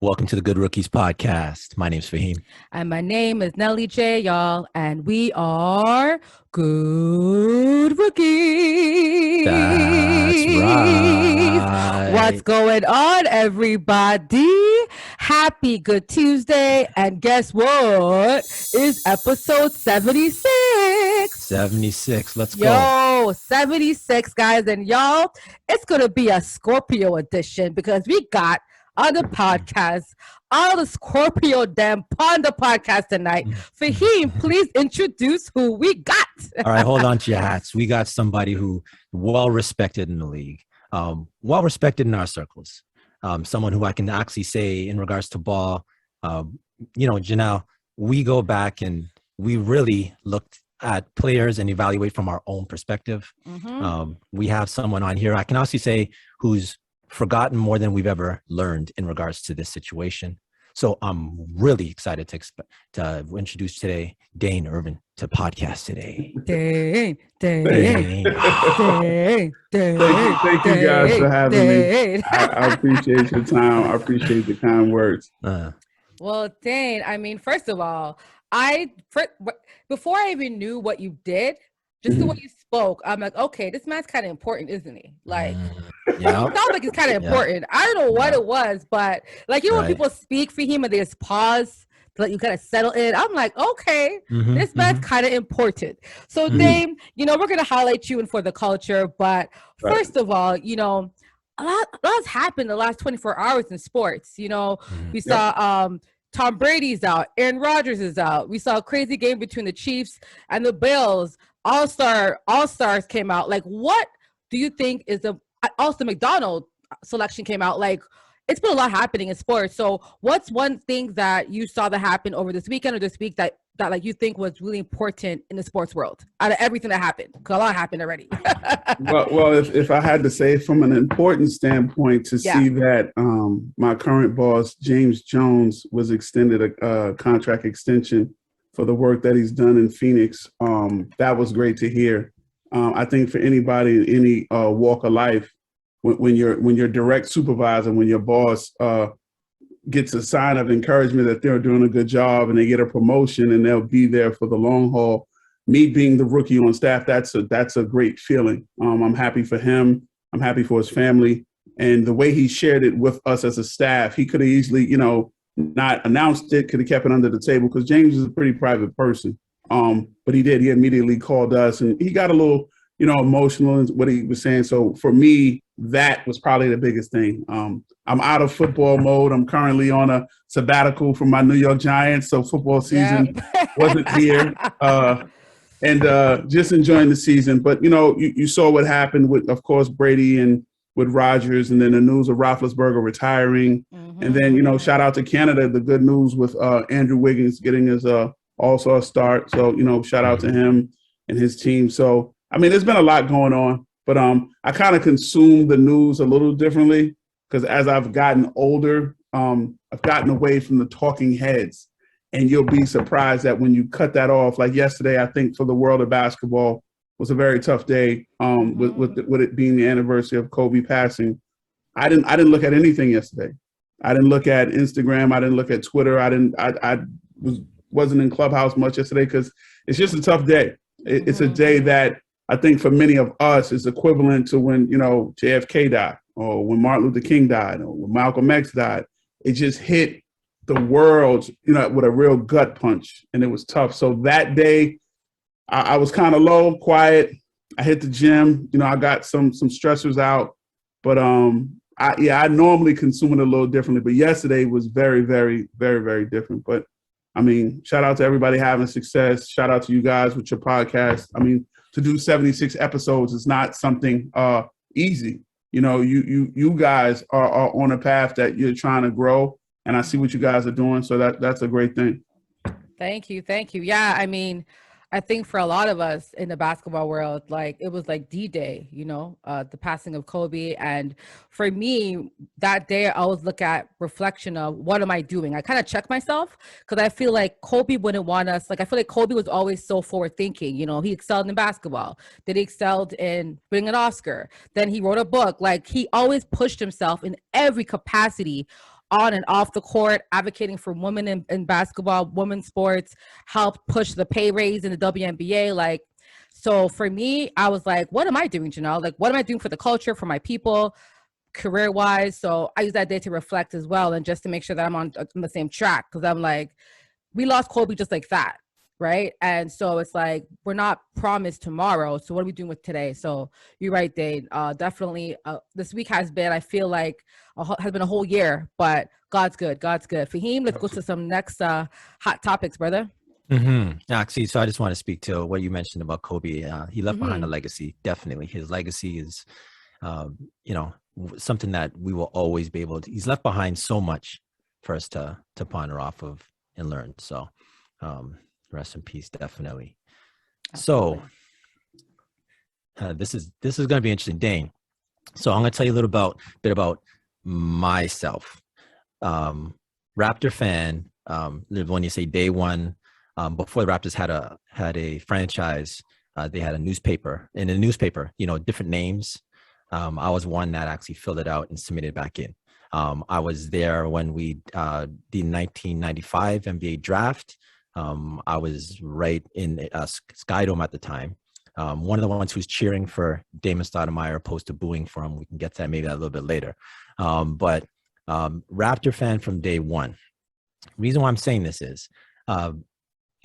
Welcome to the Good Rookies podcast. My name's Fahim. And my name is Nelly J, y'all. And we are Good Rookies. That's right. What's going on, everybody? Happy Good Tuesday. And guess what? It's episode 76. 76. Let's go. Yo, 76, guys. And y'all, it's going to be a Scorpio edition because we got on the podcast, all the Scorpio them on the podcast tonight. Fahim, please introduce who we got. All right, hold on to your hats. We got somebody who well-respected in the league, well-respected in our circles, someone who I can actually say in regards to ball, Janelle, we go back and we really looked at players and evaluate from our own perspective. We have someone on here, I can also say, who's forgotten more than we've ever learned in regards to this situation. So I'm really excited to introduce today Dain Ervin to podcast today. Dain. Thank you guys for having me. I appreciate your time. I appreciate the kind words. Well, Dain, I mean, first of all, before I even knew what you did, just the way you spoke, I'm like, okay, this man's kind of important, isn't he? Like, it sounds like he's kind of important. I don't know what it was, but like, when people speak for him and they just pause to let you kind of settle in, I'm like, okay, this man's kind of important. So, Dain, we're going to highlight you and for the culture, but first of all, a lot's happened the last 24 hours in sports. We saw Tom Brady's out, Aaron Rodgers is out. We saw a crazy game between the Chiefs and the Bills. All-Stars came out. Like, what do you think is also McDonald selection came out? Like, it's been a lot happening in sports. So what's one thing that you saw that happened over this weekend or this week that like you think was really important in the sports world out of everything that happened? Because a lot happened already. well, if I had to say from an importance standpoint to see that my current boss, James Jones, was extended a contract extension for the work that he's done in Phoenix. That was great to hear. I think for anybody in any walk of life, when your direct supervisor, when your boss gets a sign of encouragement that they're doing a good job and they get a promotion and they'll be there for the long haul. Me being the rookie on staff, that's a great feeling. I'm happy for him. I'm happy for his family. And the way he shared it with us as a staff, he could have easily, not announced it, could have kept it under the table because James is a pretty private person. But he did. He immediately called us and he got a little, emotional in what he was saying. So for me, that was probably the biggest thing. I'm out of football mode. I'm currently on a sabbatical from my New York Giants. So football season wasn't here. And just enjoying the season. But, you saw what happened with, of course, Brady and with Rodgers, and then the news of Roethlisberger retiring. And then, shout out to Canada, the good news with Andrew Wiggins getting his all-star start. So, shout out to him and his team. So, I mean, there's been a lot going on, but I kind of consume the news a little differently because as I've gotten older, I've gotten away from the talking heads. And you'll be surprised that when you cut that off, like yesterday, I think for the world of basketball was a very tough day with it being the anniversary of Kobe passing. I didn't look at anything yesterday. I didn't look at Instagram. I didn't look at Twitter. I wasn't in Clubhouse much yesterday because it's just a tough day. It's a day that I think for many of us is equivalent to when, JFK died or when Martin Luther King died or when Malcolm X died. It just hit the world, with a real gut punch, and it was tough. So that day, I was kind of low, quiet. I hit the gym. I got some stressors out, but I normally consume it a little differently. But yesterday was very, very, very, very different. But I mean, shout out to everybody having success. Shout out to you guys with your podcast. I mean, to do 76 episodes is not something easy. You guys are on a path that you're trying to grow, and I see what you guys are doing. So that's a great thing. Thank you. Yeah, I mean, I think for a lot of us in the basketball world, like it was like D-Day, the passing of Kobe. And for me, that day, I always look at reflection of what am I doing? I kind of check myself because I feel like Kobe wouldn't want us. Like, I feel like Kobe was always so forward thinking. He excelled in basketball. Then he excelled in winning an Oscar. Then he wrote a book. Like, he always pushed himself in every capacity on and off the court, advocating for women in basketball, women's sports, helped push the pay raise in the WNBA. Like, so for me, I was like, what am I doing, Janelle? Like, what am I doing for the culture, for my people, career-wise? So I use that day to reflect as well, and just to make sure that I'm on the same track, because I'm like, we lost Kobe just like that. Right. And so it's like, we're not promised tomorrow. So what are we doing with today? So you're right, Dain. Definitely this week has been, I feel like, has been a whole year, but God's good. God's good. Fahim, let's go to some next hot topics, brother. Actually, so I just want to speak to what you mentioned about Kobe. He left behind a legacy. Definitely. His legacy is, something that we will always be able to, he's left behind so much for us to ponder off of and learn. So, rest in peace, definitely. Absolutely. So this is going to be interesting, Dain. So I'm going to tell you a little bit about myself. Raptor fan. When you say day one, before the Raptors had a franchise, they had a newspaper. In the newspaper, different names. I was one that actually filled it out and submitted back in. I was there when we did 1995 NBA draft. I was right in Skydome at the time. One of the ones who's cheering for Damon Stoudemire opposed to booing for him. We can get to that maybe a little bit later. But Raptor fan from day one. Reason why I'm saying this is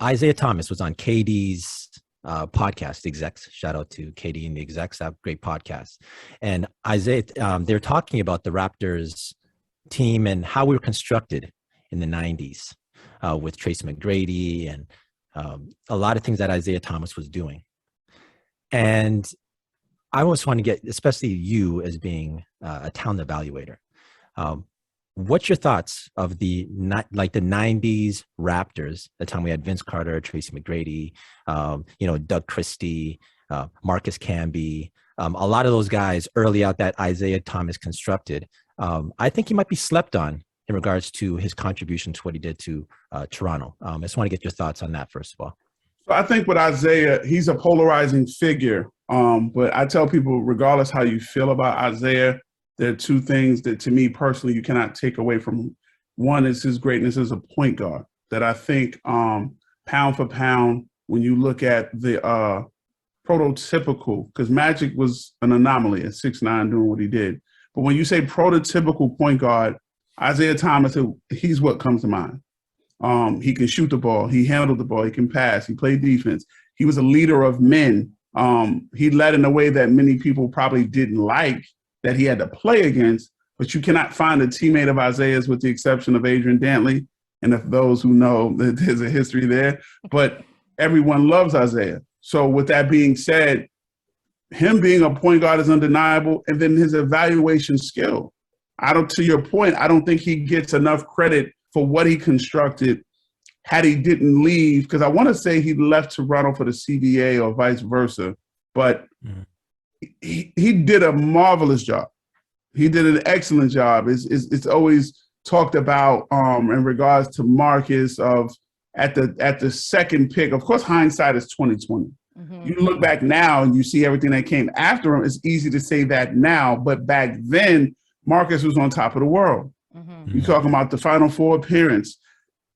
Isaiah Thomas was on KD's podcast, the Execs. Shout out to KD and the Execs. Have great podcasts. And Isaiah, they're talking about the Raptors team and how we were constructed in the 90s. With Tracy McGrady and a lot of things that Isaiah Thomas was doing. And I always want to get, especially you as being a talent evaluator, what's your thoughts of the 90s Raptors, the time we had Vince Carter, Tracy McGrady, Doug Christie, Marcus Camby, a lot of those guys early out that Isaiah Thomas constructed. I think he might be slept on in regards to his contribution to what he did to Toronto. I just want to get your thoughts on that, first of all. So I think with Isaiah, he's a polarizing figure. But I tell people, regardless how you feel about Isaiah, there are two things that, to me personally, you cannot take away from him. One is his greatness as a point guard, that I think pound for pound, when you look at the prototypical, because Magic was an anomaly at 6'9", doing what he did. But when you say prototypical point guard, Isaiah Thomas, he's what comes to mind. He can shoot the ball. He handled the ball. He can pass. He played defense. He was a leader of men. He led in a way that many people probably didn't like, that he had to play against. But you cannot find a teammate of Isaiah's, with the exception of Adrian Dantley. And if those who know, there's a history there. But everyone loves Isaiah. So with that being said, him being a point guard is undeniable. And then his evaluation skill. To your point, I don't think he gets enough credit for what he constructed had he didn't leave, because I want to say he left Toronto for the CBA or vice versa, but he did a marvelous job. He did an excellent job. It's always talked about in regards to Marcus at the second pick. Of course, hindsight is 2020. You look back now and you see everything that came after him. It's easy to say that now, but back then, Marcus was on top of the world. You're talking about the Final Four appearance.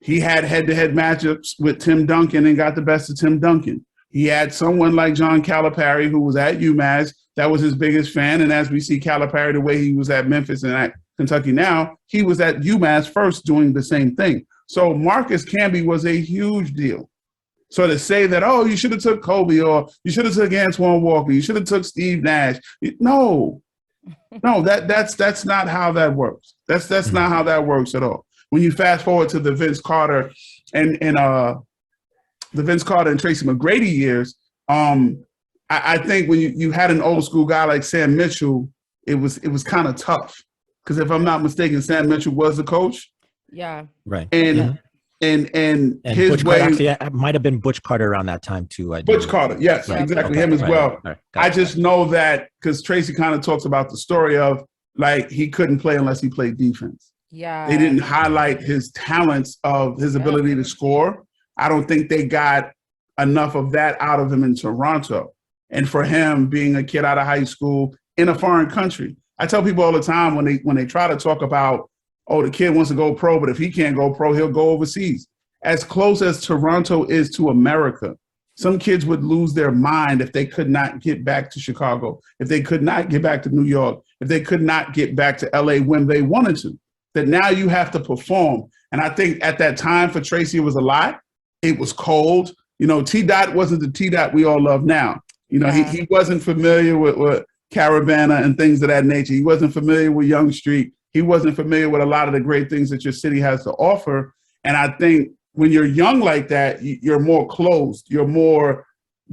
He had head-to-head matchups with Tim Duncan and got the best of Tim Duncan. He had someone like John Calipari, who was at UMass, that was his biggest fan. And as we see Calipari, the way he was at Memphis and at Kentucky now, he was at UMass first doing the same thing. So Marcus Camby was a huge deal. So to say that, oh, you should have took Kobe, or you should have took Antoine Walker, you should have took Steve Nash. No, that's not how that works. That's not how that works at all. When you fast forward to the Vince Carter and Tracy McGrady years, I think when you had an old school guy like Sam Mitchell, it was kind of tough, because if I'm not mistaken, Sam Mitchell was the coach. Yeah. Right. And his Butch way, Carter, actually, it might have been Butch Carter around that time too. Butch Carter, yes, right. exactly, okay. him as right. well. Right. I just know that because Tracy kind of talks about the story of, like, he couldn't play unless he played defense. Yeah, they didn't highlight his talents of his ability to score. I don't think they got enough of that out of him in Toronto. And for him being a kid out of high school in a foreign country, I tell people all the time when they try to talk about oh, the kid wants to go pro, but if he can't go pro, he'll go overseas. As close as Toronto is to America, some kids would lose their mind if they could not get back to Chicago, if they could not get back to New York, if they could not get back to LA when they wanted to. That now you have to perform. And I think at that time for Tracy, it was a lot. It was cold. You know, T-Dot wasn't the T-Dot we all love now. You know, he wasn't familiar with Caravana and things of that nature. He wasn't familiar with Young Street. He wasn't familiar with a lot of the great things that your city has to offer. And I think when you're young like that, you're more closed, you're more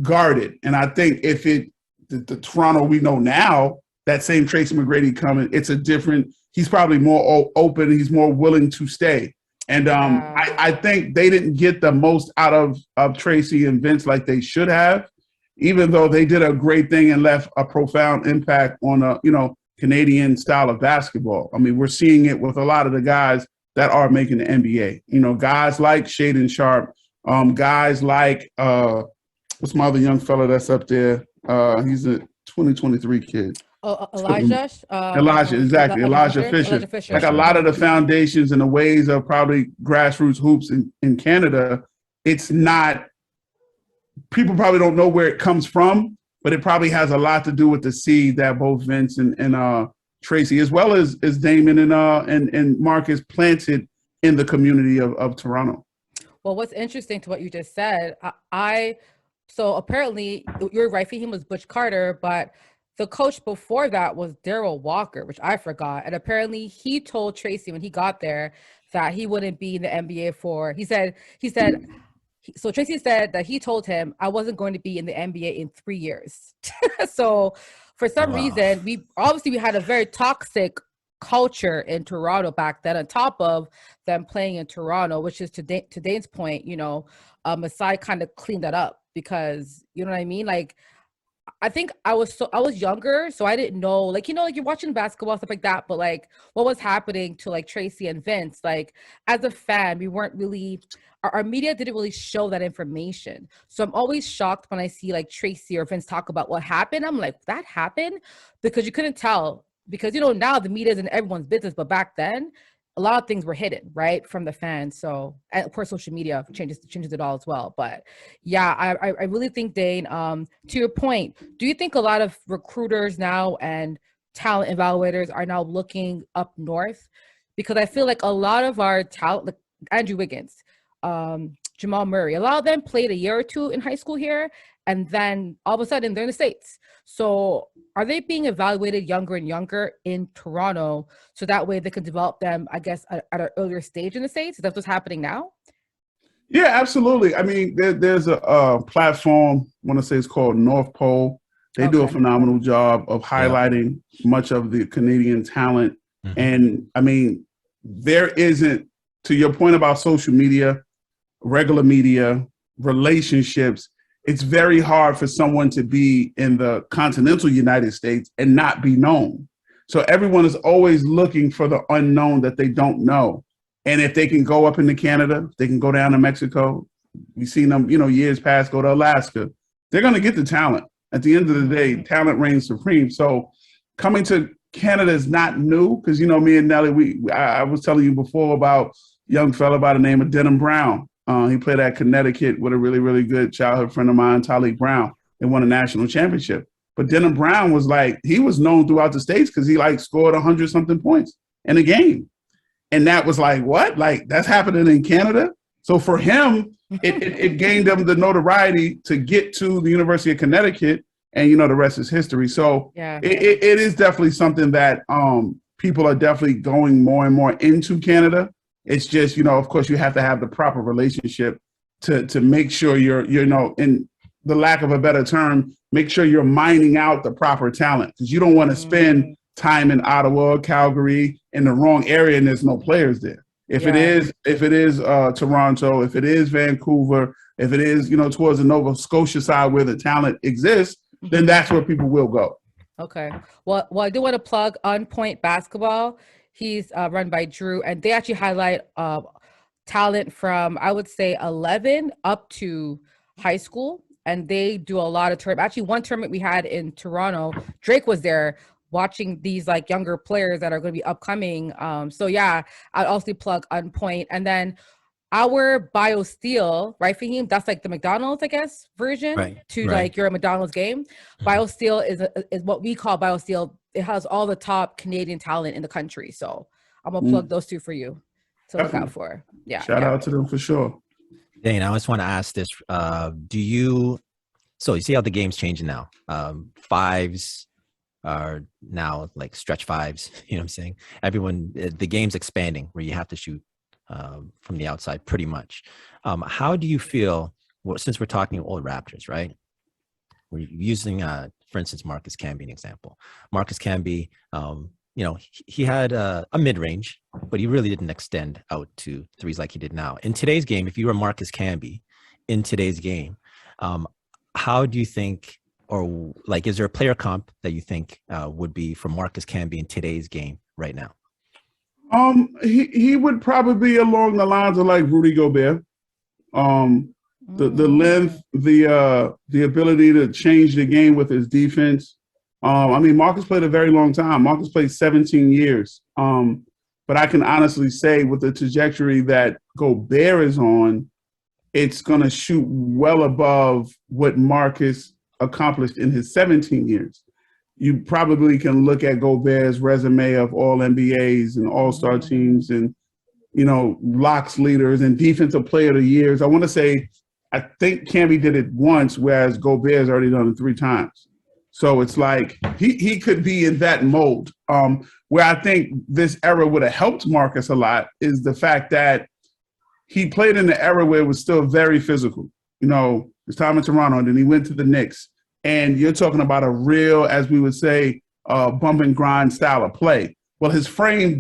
guarded. And I think if the Toronto we know now, that same Tracy McGrady coming, it's a different, he's probably more open, he's more willing to stay. And I think they didn't get the most out of Tracy and Vince like they should have, even though they did a great thing and left a profound impact on Canadian style of basketball. I mean, we're seeing it with a lot of the guys that are making the NBA. You know, guys like Shaedon Sharpe, guys like what's my other young fella that's up there? He's a 2023 kid. Elijah, exactly. Elijah Fisher. Like a lot of the foundations and the ways of probably grassroots hoops in Canada, it's not, people probably don't know where it comes from, but it probably has a lot to do with the seed that both Vince and Tracy, as well as Damon and Marcus, planted in the community of Toronto. Well, what's interesting to what you just said, so apparently you're right, for him was Butch Carter, but the coach before that was Darryl Walker, which I forgot. And apparently he told Tracy when he got there that he wouldn't be in the NBA so Tracy said that he told him, I wasn't going to be in the NBA in 3 years. So for some reason, we had a very toxic culture in Toronto back then, on top of them playing in Toronto, which is to Dain's point, Masai kind of cleaned that up, because you know what I mean? Like, I think I was younger, so I didn't know, like, you're watching basketball, stuff like that, but like what was happening to like Tracy and Vince, like as a fan, we weren't really, our media didn't really show that information. So I'm always shocked when I see like Tracy or Vince talk about what happened. I'm like, that happened? Because you couldn't tell, because now the media is in everyone's business, but back then a lot of things were hidden, right, from the fans. So, and of course, social media changes it all as well. But yeah, I really think, Dain, to your point, do you think a lot of recruiters now and talent evaluators are now looking up north? Because I feel like a lot of our talent, like Andrew Wiggins, Jamal Murray, a lot of them played a year or two in high school here, and then all of a sudden they're in the States. So are they being evaluated younger and younger in Toronto, so that way they can develop them, I guess, at an earlier stage in the States? Is that what's happening now? Yeah, absolutely. I mean, there's a platform, I want to say it's called North Pole. They do a phenomenal job of highlighting much of the Canadian talent. Mm-hmm. And I mean, there isn't, to your point about social media, regular media, relationships, it's very hard for someone to be in the continental United States and not be known. So everyone is always looking for the unknown that they don't know. And if they can go up into Canada, they can go down to Mexico. We've seen them, years past, go to Alaska. They're going to get the talent. At the end of the day, talent reigns supreme. So coming to Canada is not new, because, me and Nelly, I was telling you before about a young fella by the name of Denham Brown. He played at Connecticut with a really, really good childhood friend of mine, Talik Brown, and won a national championship. But Denham Brown was he was known throughout the States because he scored 100-something points in a game. And that was what? That's happening in Canada? So for him, it gained him the notoriety to get to the University of Connecticut, and, the rest is history. So it is definitely something that people are definitely going more and more into Canada. It's just, of course, you have to have the proper relationship to make sure you're, in the lack of a better term, make sure you're mining out the proper talent, because you don't want to spend time in Ottawa, Calgary, in the wrong area, and there's no players there. If it is Toronto, if it is Vancouver, if it is, towards the Nova Scotia side where the talent exists, then that's where people will go. Okay. Well, I do want to plug On Point Basketball. He's run by Drew, and they actually highlight talent from, I would say, 11 up to high school. And they do a lot of tournaments. Actually, one tournament we had in Toronto, Drake was there, watching these like younger players that are going to be upcoming. So yeah, I'd also plug On Point. And then our BioSteel, right, Fahim? That's like the McDonald's, I guess, version to like your McDonald's game. BioSteel is what we call BioSteel. It has all the top Canadian talent in the country. So I'm gonna plug those two for you to look out for. Yeah. Shout out to them for sure. Dain, I just want to ask this. So you see how the game's changing now? Fives are now like stretch fives. You know what I'm saying? The game's expanding where you have to shoot from the outside pretty much. How do you feel, since we're talking old Raptors, right? We're using, for instance, Marcus Camby, an example. Marcus Camby, he had a mid-range, but he really didn't extend out to threes like he did now. In today's game, if you were Marcus Camby in today's game, how do you think, or like, is there a player comp that you think would be for Marcus Camby in today's game right now? He would probably be along the lines of like Rudy Gobert. The length, the ability to change the game with his defense. Marcus played a very long time. Marcus played 17 years. But I can honestly say with the trajectory that Gobert is on, it's going to shoot well above what Marcus accomplished in his 17 years. You probably can look at Gobert's resume of all NBAs and all-star teams and, locks leaders and defensive player of the years. I want to say, I think Camby did it once, whereas Gobert's already done it 3 times. So it's like he could be in that mold. Where I think this era would have helped Marcus a lot is the fact that he played in the era where it was still very physical. His time in Toronto, and then he went to the Knicks. And you're talking about a real, as we would say, bump and grind style of play. Well, his frame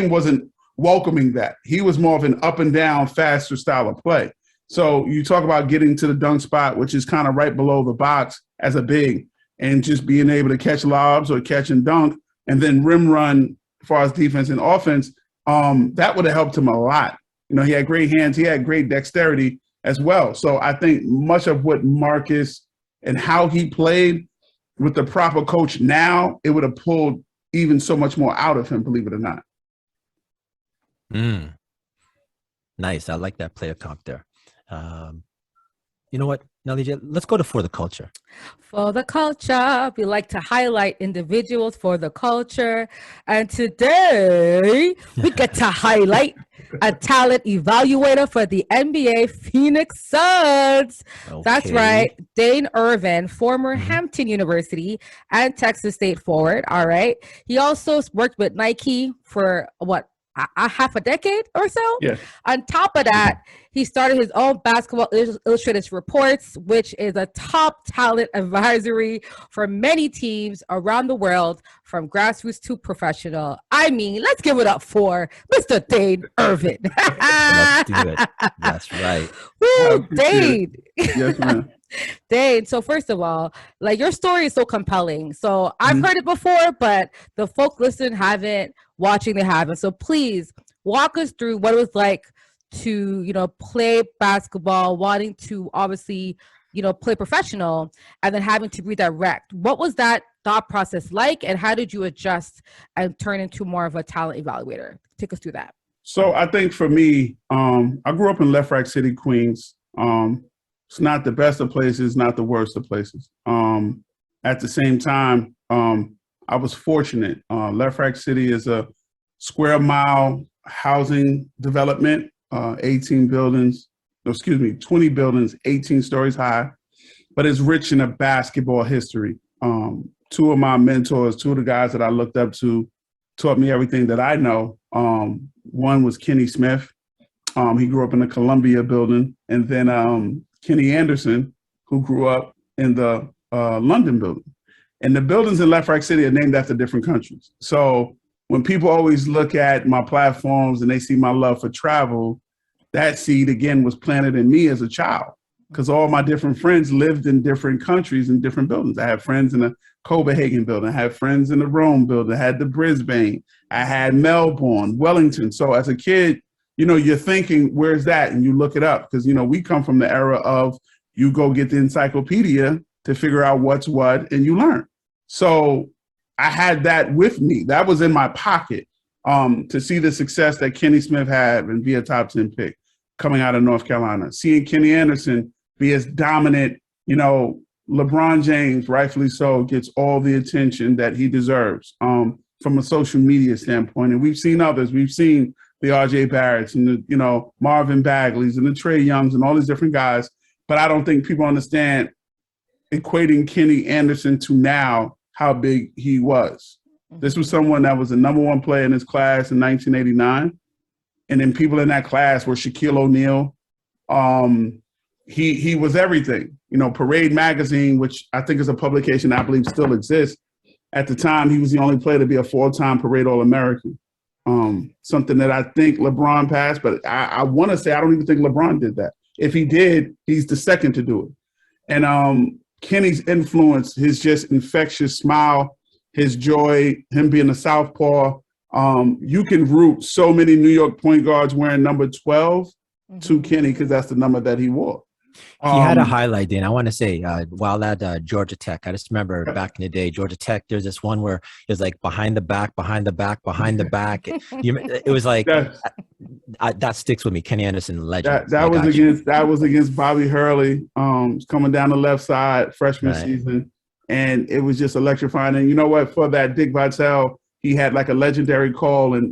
wasn't welcoming that. He was more of an up and down, faster style of play. So you talk about getting to the dunk spot, which is kind of right below the box as a big, and just being able to catch lobs or catch and dunk, and then rim run as far as defense and offense. That would have helped him a lot. He had great hands. He had great dexterity as well. So I think much of what Marcus and how he played with the proper coach now, it would have pulled even so much more out of him, believe it or not. Nice. I like that player comp there. You know what, Nelly, let's go to For the Culture. For the culture, we like to highlight individuals for the culture. And today, we get to highlight a talent evaluator for the NBA Phoenix Suns. Okay. That's right. Dain Ervin, former Hampton University and Texas State forward. All right. He also worked with Nike for a half a decade or so. Yes. On top of that, he started his own Basketball Illustrated Reports, which is a top talent advisory for many teams around the world, from grassroots to professional. Let's give it up for Mr. Dain Ervin. Let's do it. That's right. Woo, Dain. Yes, ma'am. Dain, so first of all, like, your story is so compelling. So I've heard it before, but the folk listening haven't, watching they haven't. So please walk us through what it was like to, play basketball, wanting to obviously, play professional, and then having to redirect. What was that thought process like, and how did you adjust and turn into more of a talent evaluator? Take us through that. So I think for me, I grew up in Lefrak City, Queens. It's not the best of places, not the worst of places. At the same time, I was fortunate. Lefrak City is a square mile housing development, 20 buildings, 18 stories high, but it's rich in a basketball history. 2 of my mentors, 2 of the guys that I looked up to, taught me everything that I know. One was Kenny Smith. He grew up in the Columbia building, and then Kenny Anderson, who grew up in the London building. And the buildings in Lefrak City are named after different countries. So when people always look at my platforms and they see my love for travel, that seed, again, was planted in me as a child, because all my different friends lived in different countries and different buildings. I had friends in the Copenhagen building. I had friends in the Rome building. I had the Brisbane. I had Melbourne, Wellington. So as a kid, you're thinking, where's that? And you look it up, because, we come from the era of you go get the encyclopedia to figure out what's what, and you learn. So I had that with me. That was in my pocket to see the success that Kenny Smith had and be a top 10 pick coming out of North Carolina. Seeing Kenny Anderson be as dominant, LeBron James, rightfully so, gets all the attention that he deserves from a social media standpoint. And we've seen others. We've seen the RJ Barretts and the, Marvin Bagleys and the Trae Youngs and all these different guys. But I don't think people understand equating Kenny Anderson to now how big he was. This was someone that was the number one player in his class in 1989. And then people in that class were Shaquille O'Neal. He was everything. Parade Magazine, which I think is a publication I believe still exists. At the time, he was the only player to be a four-time Parade All-American. Something that I think LeBron passed, but I want to say I don't even think LeBron did that. If he did, he's the second to do it. And Kenny's influence, his just infectious smile, his joy, him being a southpaw. You can root so many New York point guards wearing number 12 to Kenny because that's the number that he wore. He had a highlight, Dain. I want to say, while at Georgia Tech, I just remember back in the day, Georgia Tech, there's this one where it was like behind the back, behind the back, behind the back. It was like, that sticks with me. Kenny Anderson, legend. That was against Bobby Hurley, coming down the left side, freshman season. And it was just electrifying. And you know what? For that, Dick Vitale, he had like a legendary call and,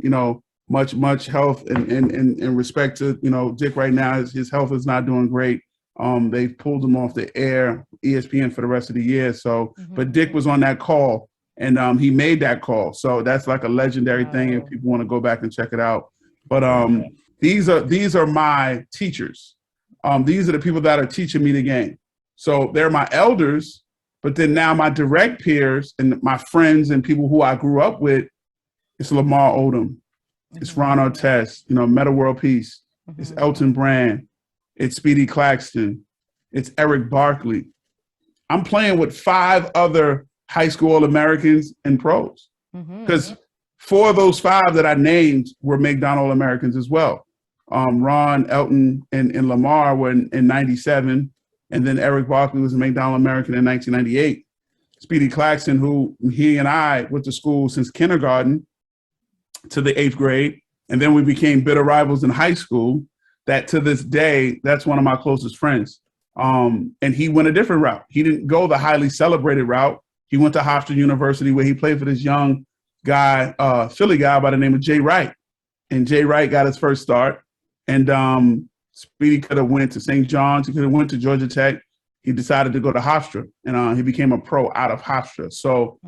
much health and respect to, Dick right now. His health is not doing great. They pulled him off the air, ESPN, for the rest of the year. So, but Dick was on that call, and he made that call. So that's like a legendary thing if people want to go back and check it out. But these are my teachers. These are the people that are teaching me the game. So they're my elders, but then now my direct peers and my friends and people who I grew up with, it's Lamar Odom, it's Ron Artest, Metta World Peace, it's Elton Brand. It's Speedy Claxton. It's Eric Barkley. I'm playing with 5 other high school All-Americans and pros. Because 4 of those 5 that I named were McDonald All-Americans as well. Ron, Elton, and Lamar were in 97. And then Eric Barkley was a McDonald American in 1998. Speedy Claxton, who he and I went to school since kindergarten to the 8th grade. And then we became bitter rivals in high school. That to this day, that's one of my closest friends. And he went a different route. He didn't go the highly celebrated route. He went to Hofstra University where he played for this young guy, Philly guy by the name of Jay Wright. And Jay Wright got his first start. And Speedy could have went to St. John's. He could have went to Georgia Tech. He decided to go to Hofstra, and he became a pro out of Hofstra. So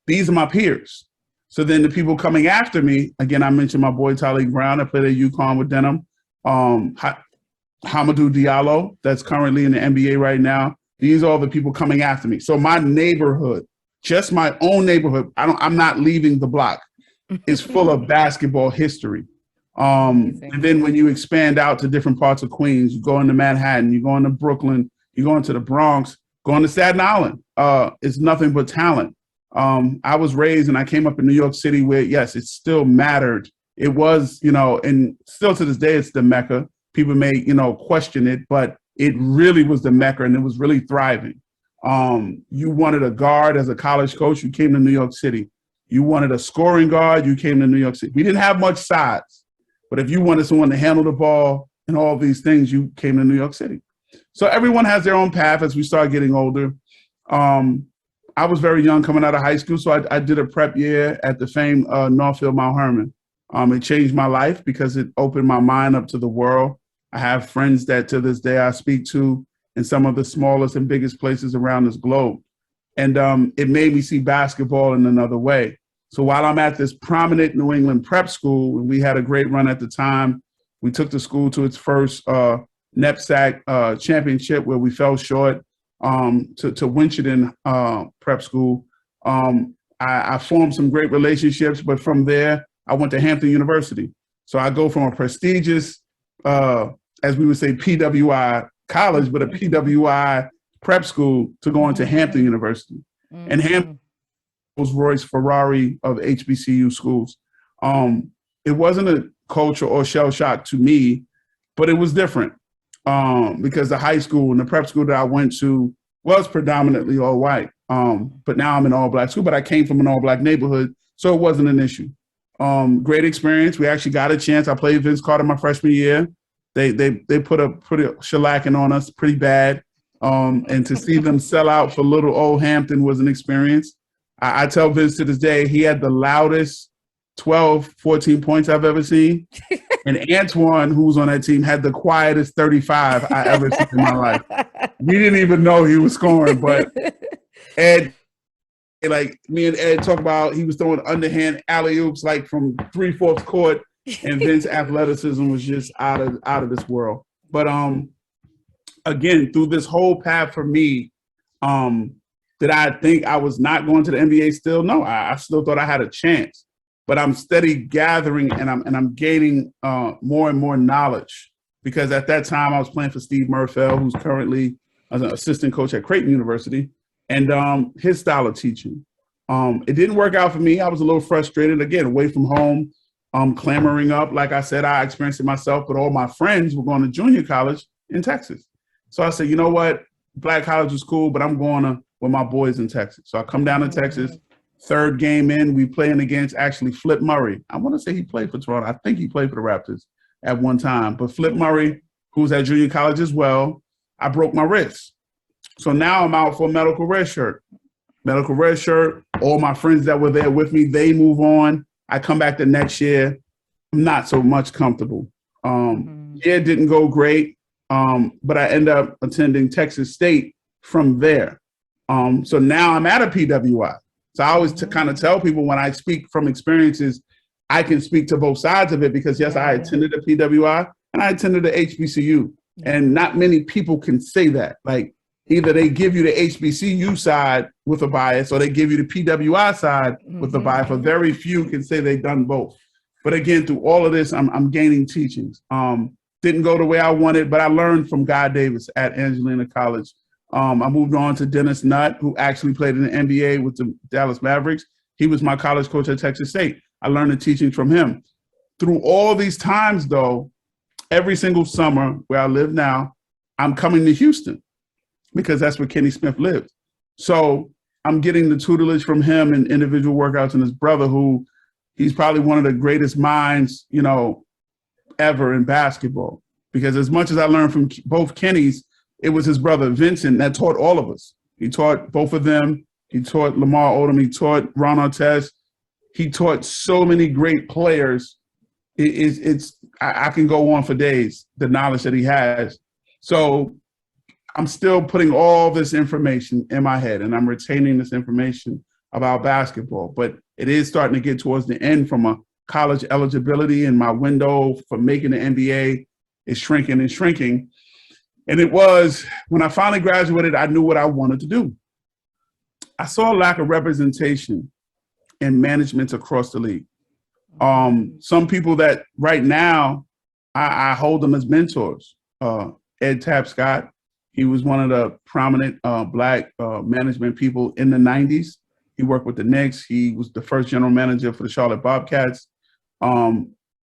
these are my peers. So then the people coming after me, again, I mentioned my boy Tyleek Brown. I played at UConn with Denham. Hamidou Diallo, that's currently in the NBA right now. These are all the people coming after me. So my neighborhood, just my own neighborhood, I'm not leaving the block, is full of basketball history. And then when you expand out to different parts of Queens, you go into Manhattan, you go into Brooklyn, you go into the Bronx, go into Staten Island. It's nothing but talent. I was raised and I came up in New York City where, yes, it still mattered. It was, and still to this day, it's the Mecca. People may, question it, but it really was the Mecca and it was really thriving. You wanted a guard as a college coach, you came to New York City. You wanted a scoring guard, you came to New York City. We didn't have much size, but if you wanted someone to handle the ball and all these things, you came to New York City. So everyone has their own path as we start getting older. I was very young coming out of high school, so I did a prep year at the famed Northfield Mount Herman. It changed my life because it opened my mind up to the world. I have friends that to this day I speak to in some of the smallest and biggest places around this globe. And it made me see basketball in another way. So while I'm at this prominent New England prep school, and we had a great run at the time, we took the school to its first NEPSAC championship where we fell short to Winchendon prep school. I formed some great relationships, but from there, I went to Hampton University. So I go from a prestigious, as we would say, PWI college, but a PWI prep school to going to Hampton University. And Hampton was Royce Ferrari of HBCU schools. It wasn't a culture or shell shock to me, but it was different because the high school and the prep school that I went to was predominantly all white. But now I'm in all black school, but I came from an all black neighborhood, so it wasn't an issue. Great experience. We actually got a chance. I played Vince Carter my freshman year. They put a pretty shellacking on us pretty bad. And to see them sell out for little old Hampton was an experience. I tell Vince to this day, he had the loudest 12, 14 points I've ever seen. And Antoine, who was on that team, had the quietest 35 I ever seen in my life. We didn't even know he was scoring, but Ed, like me and Ed talk about, he was throwing underhand alley-oops like from 3/4 court, and Vince's athleticism was just out of this world. But again, through this whole path for me, did I think I was not going to the NBA still? No, I still thought I had a chance. But I'm steady gathering and I'm gaining more and more knowledge, because at that time I was playing for Steve Murfeld, who's currently as an assistant coach at Creighton University, and his style of teaching. It didn't work out for me. I was a little frustrated, again, away from home, clamoring up. Like I said, I experienced it myself, but all my friends were going to junior college in Texas. So I said, you know what? Black college was cool, but I'm going to with my boys in Texas. So I come down to Texas. Third game in, we playing against actually Flip Murray. I want to say he played for Toronto. I think he played for the Raptors at one time. But Flip Murray, who's at junior college as well, I broke my wrist. So now I'm out for a medical red shirt. Medical red shirt. All my friends that were there with me, they move on. I come back the next year. I'm not so much comfortable. Yeah, it didn't go great, but I end up attending Texas State from there. So now I'm at a PWI. So I always kind of tell people when I speak from experiences, I can speak to both sides of it, because yes, I attended a PWI and I attended a HBCU, and not many people can say that. Like, either they give you the HBCU side with a bias, or they give you the PWI side with a bias. But very few can say they've done both. But again, through all of this, I'm gaining teachings. Didn't go the way I wanted, but I learned from Guy Davis at Angelina College. I moved on to Dennis Nutt, who actually played in the NBA with the Dallas Mavericks. He was my college coach at Texas State. I learned the teaching from him. Through all these times, though, every single summer where I live now, I'm coming to Houston, because that's where Kenny Smith lived. So I'm getting the tutelage from him and individual workouts, and his brother, who he's probably one of the greatest minds, ever in basketball. Because as much as I learned from both Kennys, it was his brother Vincent that taught all of us. He taught both of them. He taught Lamar Odom. He taught Ron Artest. He taught so many great players. I can go on for days, the knowledge that he has. So I'm still putting all this information in my head, and I'm retaining this information about basketball. But it is starting to get towards the end from a college eligibility, and my window for making the NBA is shrinking and shrinking. And it was, when I finally graduated, I knew what I wanted to do. I saw a lack of representation in management across the league. Some people that right now, I hold them as mentors. Ed Tapscott, he was one of the prominent Black management people in the 90s. He worked with the Knicks. He was the first general manager for the Charlotte Bobcats.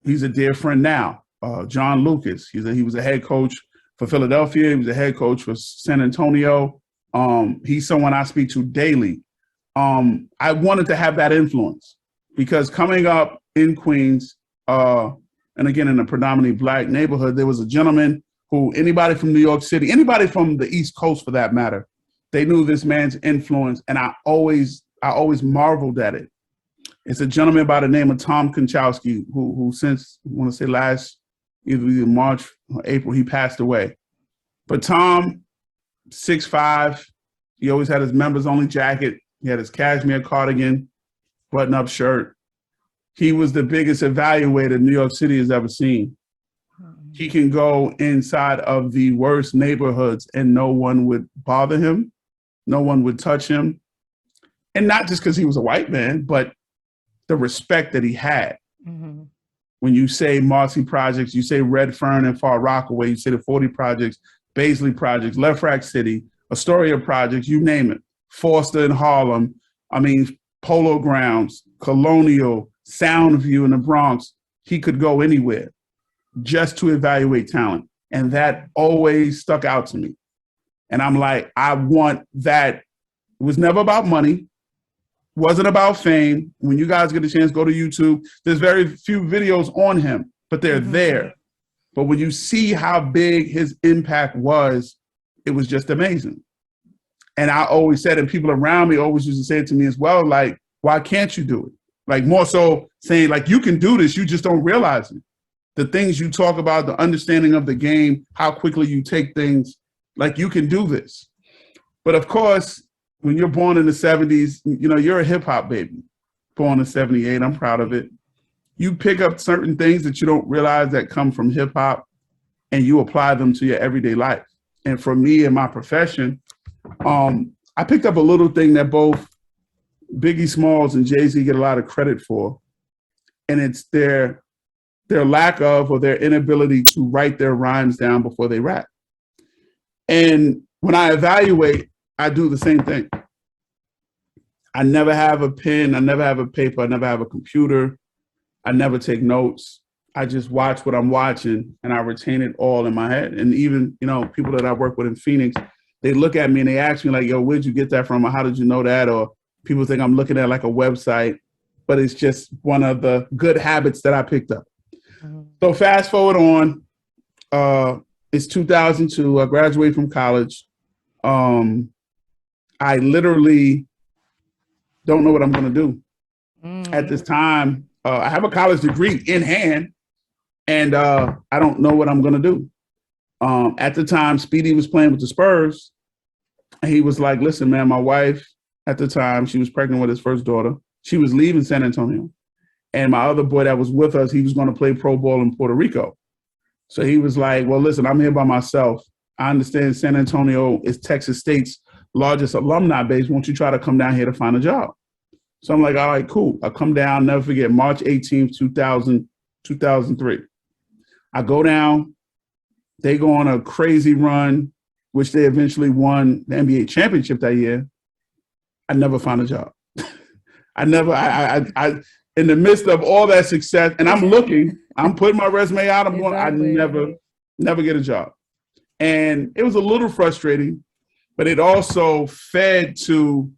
He's a dear friend now. John Lucas, he was a head coach for Philadelphia. He was a head coach for San Antonio. He's someone I speak to daily. I wanted to have that influence, because coming up in Queens, and again, in a predominantly Black neighborhood, there was a gentleman who, anybody from New York City, anybody from the East Coast for that matter, they knew this man's influence, and I always marveled at it. It's a gentleman by the name of Tom Konchowski, who since, I want to say last, either March or April, he passed away. But Tom, 6'5", he always had his members-only jacket. He had his cashmere cardigan, button-up shirt. He was the biggest evaluator New York City has ever seen. He can go inside of the worst neighborhoods and no one would bother him. No one would touch him. And not just because he was a white man, but the respect that he had. Mm-hmm. When you say Marcy Projects, you say Redfern and Far Rockaway, you say the 40 Projects, Baisley Projects, Lefrak City, Astoria Projects, you name it. Forster in Harlem, Polo Grounds, Colonial, Soundview in the Bronx. He could go anywhere just to evaluate talent. And that always stuck out to me. And I'm like, I want that It was never about money. Wasn't about fame. When you guys get a chance, go to YouTube. There's very few videos on him, but they're there. But when you see how big his impact was, it was just amazing. And I always said, and people around me always used to say it to me as well, like, why can't you do it? Like, more so saying, like, you can do this, you just don't realize it. The things you talk about, the understanding of the game, how quickly you take things, like, you can do this. But of course, when you're born in the 70s, you know, you're a hip hop baby, born in 78, I'm proud of it. You pick up certain things that you don't realize that come from hip hop and you apply them to your everyday life. And for me in my profession, I picked up a little thing that both Biggie Smalls and Jay-Z get a lot of credit for. And it's their lack of, or their inability to write their rhymes down before they rap. And when I evaluate, I do the same thing. I never have a pen, I never have a paper, I never have a computer, I never take notes. I just watch what I'm watching and I retain it all in my head. And even, you know, people that I work with in Phoenix, they look at me and they ask me like, yo, where'd you get that from? Or how did you know that? Or people think I'm looking at like a website, but it's just one of the good habits that I picked up. So fast forward on, it's 2002, I graduated from college. I literally don't know what I'm going to do. At this time, I have a college degree in hand, and I don't know what I'm going to do. At the time, Speedy was playing with the Spurs, and he was like, listen, man, my wife at the time, she was pregnant with his first daughter. She was leaving San Antonio. And my other boy that was with us, he was going to play pro ball in Puerto Rico. So he was like, well, listen, I'm here by myself. I understand San Antonio is Texas State's largest alumni base. Won't you try to come down here to find a job? So I'm like, all right, cool. I come down, never forget, March 18th, 2003. I go down. They go on a crazy run, which they eventually won the NBA championship that year. I never found a job. I in the midst of all that success, and I'm looking, I'm putting my resume out, I'm going, I never get a job. And it was a little frustrating, but it also fed to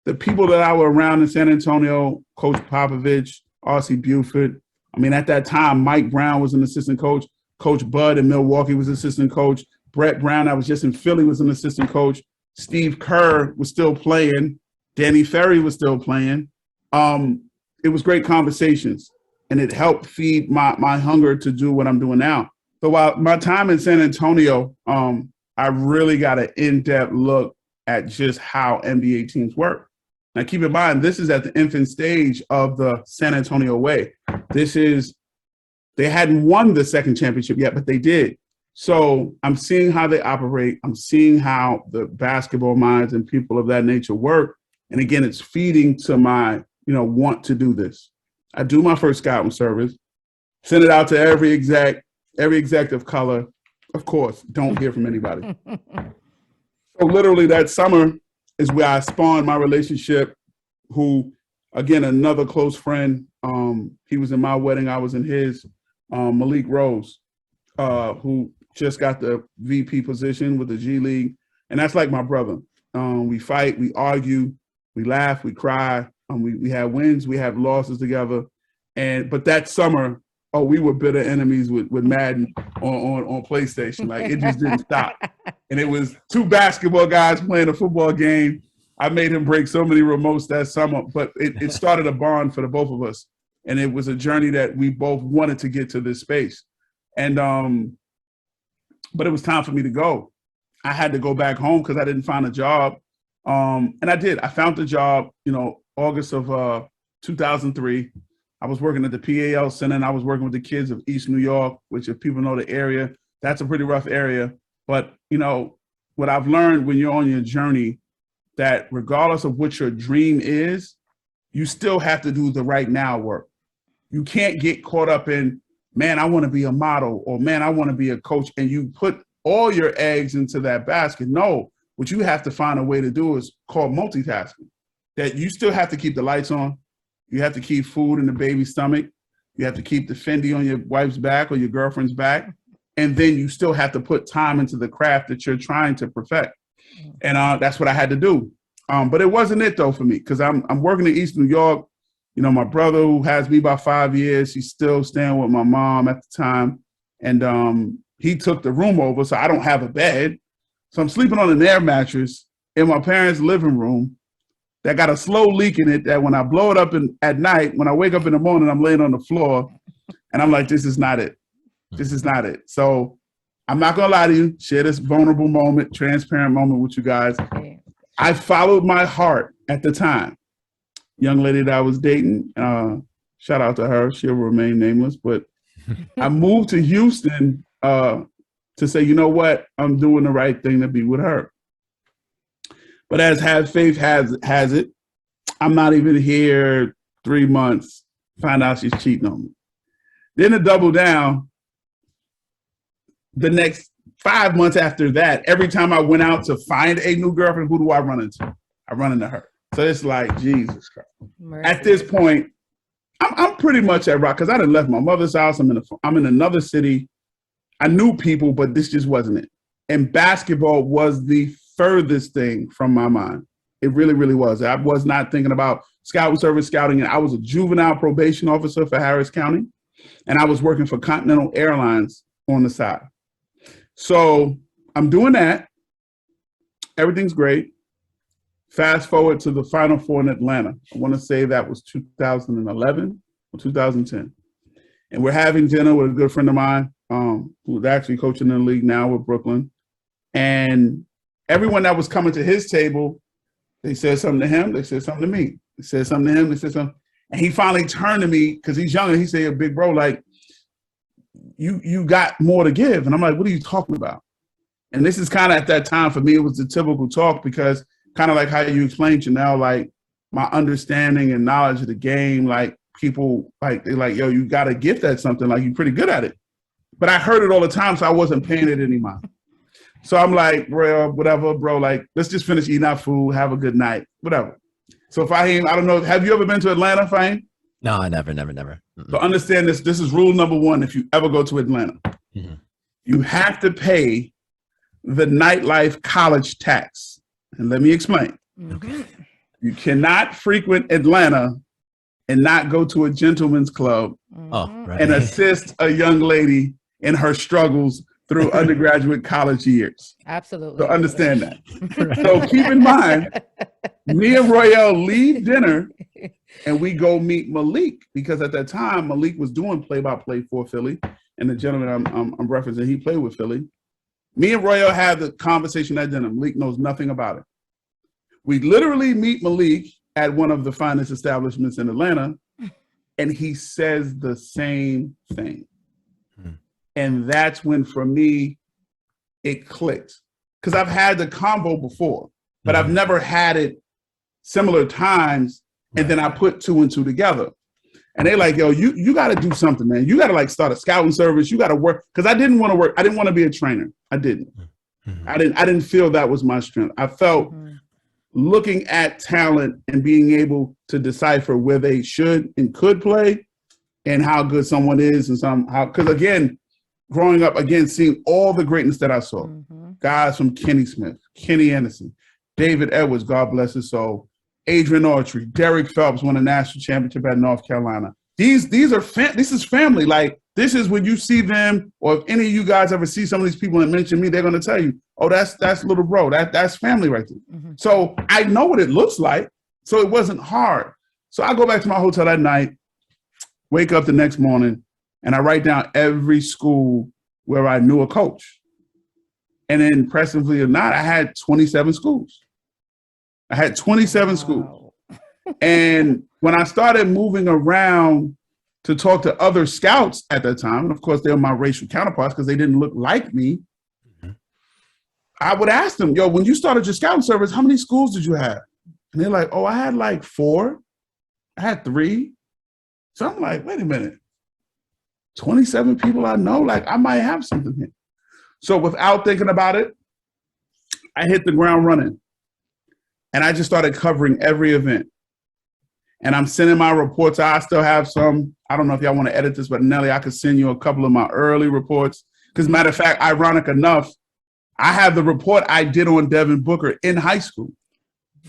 the people that I were around in San Antonio, Coach Popovich, R.C. Buford. I mean, at that time, Mike Brown was an assistant coach. Coach Bud in Milwaukee was assistant coach. Brett Brown, I was just in Philly, was an assistant coach. Steve Kerr was still playing. Danny Ferry was still playing. It was great conversations, and it helped feed my hunger to do what I'm doing now. So while my time in San Antonio, I really got an in-depth look at just how NBA teams work. Now, keep in mind, this is at the infant stage of the San Antonio way. They hadn't won the second championship yet, but they did. So I'm seeing how they operate. I'm seeing how the basketball minds and people of that nature work. And again, it's feeding to my, want to do this. I do my first scouting service, send it out to every exec of color. Of course, don't hear from anybody. So literally that summer is where I spawned my relationship, who, again, another close friend, he was in my wedding, I was in his, Malik Rose, who just got the VP position with the G League. And that's like my brother. We fight, we argue, we laugh, we cry. We have wins, we have losses together. But that summer, we were bitter enemies with Madden on PlayStation. Like, it just didn't stop. And it was two basketball guys playing a football game. I made him break so many remotes that summer, but it started a bond for the both of us. And it was a journey that we both wanted to get to this space. And but it was time for me to go. I had to go back home because I didn't find a job. And I did. I found the job, August of 2003. I was working at the PAL Center, and I was working with the kids of East New York, which, if people know the area, that's a pretty rough area. But, what I've learned when you're on your journey, that regardless of what your dream is, you still have to do the right now work. You can't get caught up in, man, I want to be a model, or man, I want to be a coach, and you put all your eggs into that basket. No, what you have to find a way to do is called multitasking. That you still have to keep the lights on. You have to keep food in the baby's stomach. You have to keep the Fendi on your wife's back or your girlfriend's back. And then you still have to put time into the craft that you're trying to perfect. And that's what I had to do. But it wasn't it though for me, because I'm working in East New York. You know, my brother who has me about 5 years, he's still staying with my mom at the time. And he took the room over, so I don't have a bed. So I'm sleeping on an air mattress in my parents' living room that got a slow leak in it that when I blow it up at night, when I wake up in the morning, I'm laying on the floor and I'm like, this is not it. This is not it. So I'm not going to lie to you, share this vulnerable moment, transparent moment with you guys. I followed my heart at the time. Young lady that I was dating, shout out to her. She'll remain nameless, but I moved to Houston to say, you know what, I'm doing the right thing to be with her. But as faith has it, I'm not even here 3 months, find out she's cheating on me. Then to double down, the next 5 months after that, every time I went out to find a new girlfriend, who do I run into? I run into her. So it's like, Jesus Christ. Mercy. At this point, I'm pretty much at rock, because I done left my mother's house. I'm in another city. I knew people, but this just wasn't it. And basketball was the furthest thing from my mind. It really, really was. I was not thinking about scouting service, scouting. And I was a juvenile probation officer for Harris County, and I was working for Continental Airlines on the side. So I'm doing that. Everything's great. Fast forward to the Final Four in Atlanta. I want to say that was 2011 or 2010. And we're having dinner with a good friend of mine who's actually coaching in the league now with Brooklyn. And everyone that was coming to his table, they said something to him, they said something to me. They said something to him, they said something. And he finally turned to me, because he's younger, he said, big bro, like, you got more to give. And I'm like, what are you talking about? And this is kind of at that time, for me, it was the typical talk, because kind of like how you explained, Janelle, like my understanding and knowledge of the game, like people, like, they're like, yo, you got a gift at something, like you're pretty good at it. But I heard it all the time, so I wasn't paying it any mind. So I'm like, bro, whatever, bro, like, let's just finish eating our food, have a good night, whatever. So Fahim, I don't know, have you ever been to Atlanta, Fahim? No, never. Mm-mm. So understand this. This is rule number one if you ever go to Atlanta. Mm-hmm. You have to pay the nightlife college tax. And let me explain. Okay. You cannot frequent Atlanta and not go to a gentleman's club and assist a young lady in her struggles through undergraduate college years. Absolutely. So understand that. So keep in mind, me and Royale leave dinner and we go meet Malik, because at that time, Malik was doing play-by-play for Philly. And the gentleman I'm referencing, he played with Philly. Me and Royale had the conversation at dinner. Malik knows nothing about it. We literally meet Malik at one of the finest establishments in Atlanta, and he says the same thing. And that's when, for me, it clicked. Because I've had the combo before, but I've never had it similar times, and then I put two and two together. And they're like, yo, you got to do something, man. You got to like start a scouting service. You got to work. Because I didn't want to work. I didn't want to be a trainer. I didn't. I didn't feel that was my strength. I felt looking at talent and being able to decipher where they should and could play and how good someone is, and somehow, because again, growing up, again, seeing all the greatness that I saw, guys from Kenny Smith, Kenny Anderson, David Edwards, God bless his soul, Adrian Autry, Derek Phelps won a national championship at North Carolina. This is family. Like, this is when you see them, or if any of you guys ever see some of these people and mention me, they're going to tell you, oh, that's little bro. That's family right there. So I know what it looks like. So it wasn't hard. So I go back to my hotel that night, wake up the next morning, and I write down every school where I knew a coach. And then, impressively or not, I had 27 schools. I had 27 schools. And when I started moving around to talk to other scouts at that time, and of course, they were my racial counterparts because they didn't look like me, I would ask them, yo, when you started your scouting service, how many schools did you have? And they're like, oh, I had like 4. I had 3. So I'm like, wait a minute. 27 people I know, like I might have something here. So without thinking about it, I hit the ground running. And I just started covering every event. And I'm sending my reports. I still have some. I don't know if y'all want to edit this, but Nelly, I could send you a couple of my early reports. Because matter of fact, ironic enough, I have the report I did on Devin Booker in high school.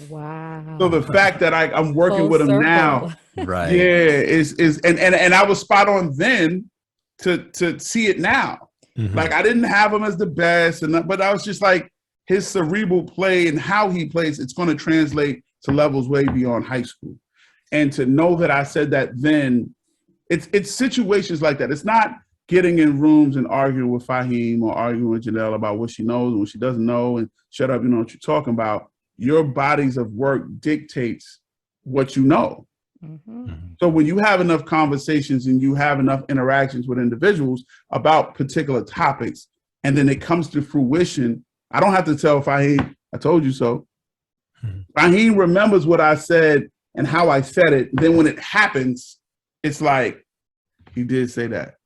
Wow. So the fact that I'm working Full with him circle. now, Right. yeah, and I was spot on then to see it now. Mhm. Like I didn't have him as the best, but I was just like his cerebral play and how he plays. It's going to translate to levels way beyond high school, and to know that I said that then, it's situations like that. It's not getting in rooms and arguing with Fahim or arguing with Janelle about what she knows and what she doesn't know, and shut up, you know what you're talking about. Your bodies of work dictates what you know. Mm-hmm. So when you have enough conversations and you have enough interactions with individuals about particular topics, and then it comes to fruition, I don't have to tell Fahim, I told you so. Fahim remembers what I said and how I said it. Then when it happens, it's like, he did say that.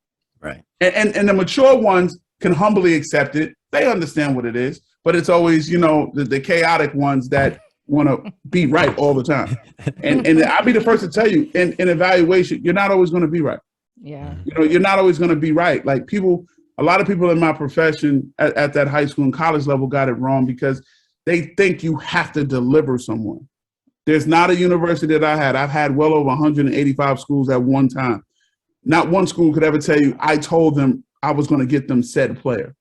Right. And the mature ones can humbly accept it. They understand what it is, but it's always, you know, the chaotic ones that want to be right all the time. And I'll be the first to tell you, in evaluation, you're not always going to be right. Yeah. You know, you're not always going to be right. Like a lot of people in my profession at that high school and college level got it wrong because they think you have to deliver someone. There's not a university that I've had well over 185 schools at one time. Not one school could ever tell you I told them I was going to get them said player.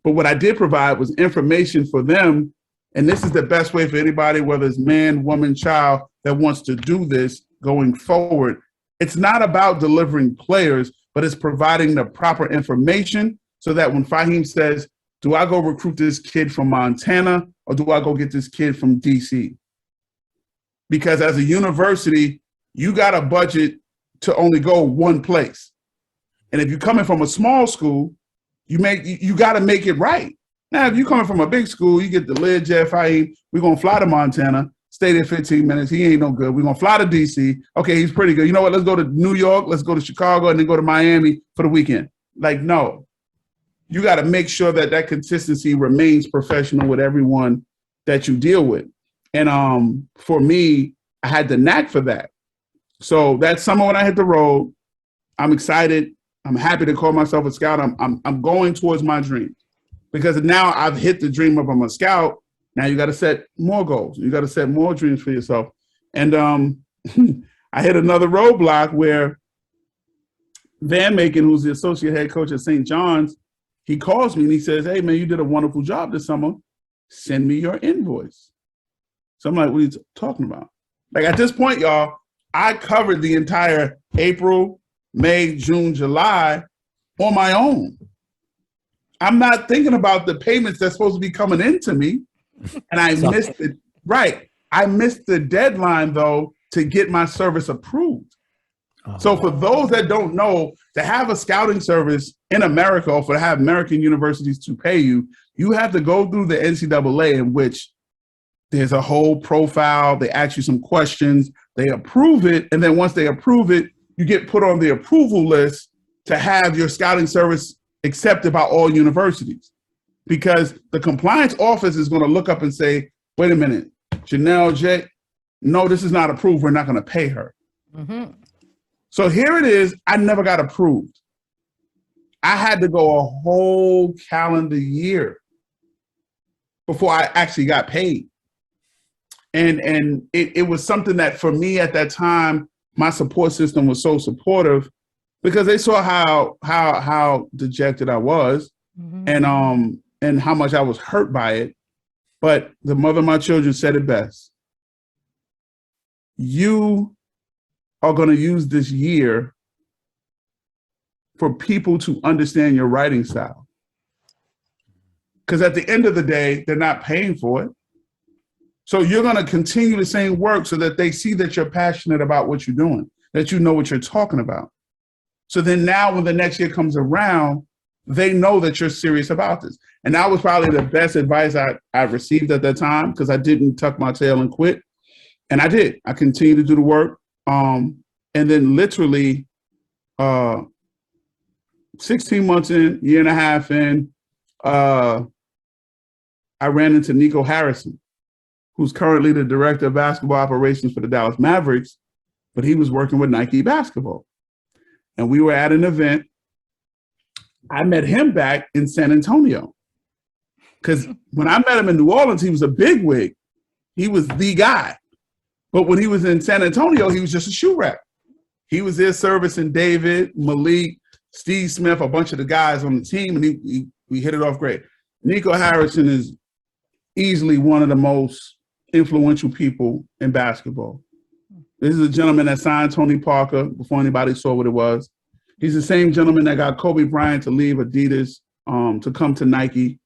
But what I did provide was information for them. And this is the best way for anybody, whether it's man, woman, child, that wants to do this going forward. It's not about delivering players, but it's providing the proper information so that when Fahim says, do I go recruit this kid from Montana or do I go get this kid from DC? Because as a university, you got a budget to only go one place. And if you're coming from a small school, you got to make it right. Now, if you're coming from a big school, you get the lid jet, Fahim, we're going to fly to Montana, stay there 15 minutes. He ain't no good. We're going to fly to DC. Okay, he's pretty good. You know what? Let's go to New York. Let's go to Chicago and then go to Miami for the weekend. Like, no. You got to make sure that consistency remains professional with everyone that you deal with. And for me, I had the knack for that. So that summer when I hit the road, I'm excited. I'm happy to call myself a scout. I'm going towards my dreams because now I've hit the dream of I'm a scout. Now you got to set more goals. You got to set more dreams for yourself. And I hit another roadblock where Van Macon, who's the associate head coach at St. John's, he calls me and he says, hey, man, you did a wonderful job this summer. Send me your invoice. So I'm like, what are you talking about? Like at this point, y'all, I covered the entire April, May, June, July on my own. I'm not thinking about the payments that's supposed to be coming into me. And I missed it. Right. I missed the deadline, though, to get my service approved. Oh. So for those that don't know, to have a scouting service in America or to have American universities to pay you, you have to go through the NCAA, in which there's a whole profile. They ask you some questions. They approve it. And then once they approve it, you get put on the approval list to have your scouting service accepted by all universities. Because the compliance office is going to look up and say, wait a minute, Janelle J, no, this is not approved. We're not going to pay her. Mm-hmm. So here it is. I never got approved. I had to go a whole calendar year before I actually got paid. And it was something that for me at that time, my support system was so supportive because they saw how dejected I was, mm-hmm. and how much I was hurt by it. But the mother of my children said it best. You are going to use this year for people to understand your writing style. Because at the end of the day, they're not paying for it. So you're going to continue the same work so that they see that you're passionate about what you're doing, that you know what you're talking about. So then now when the next year comes around, they know that you're serious about this. And that was probably the best advice I received at that time, because I didn't tuck my tail and quit. And I did. I continued to do the work. And then literally 16 months in, year and a half in, I ran into Nico Harrison, who's currently the director of basketball operations for the Dallas Mavericks, but he was working with Nike basketball. And we were at an event. I met him back in San Antonio. Because when I met him in New Orleans, he was a bigwig. He was the guy. But when he was in San Antonio, he was just a shoe rack. He was there servicing David, Malik, Steve Smith, a bunch of the guys on the team, and we hit it off great. Nico Harrison is easily one of the most influential people in basketball. This is a gentleman that signed Tony Parker before anybody saw what it was. He's the same gentleman that got Kobe Bryant to leave Adidas to come to Nike,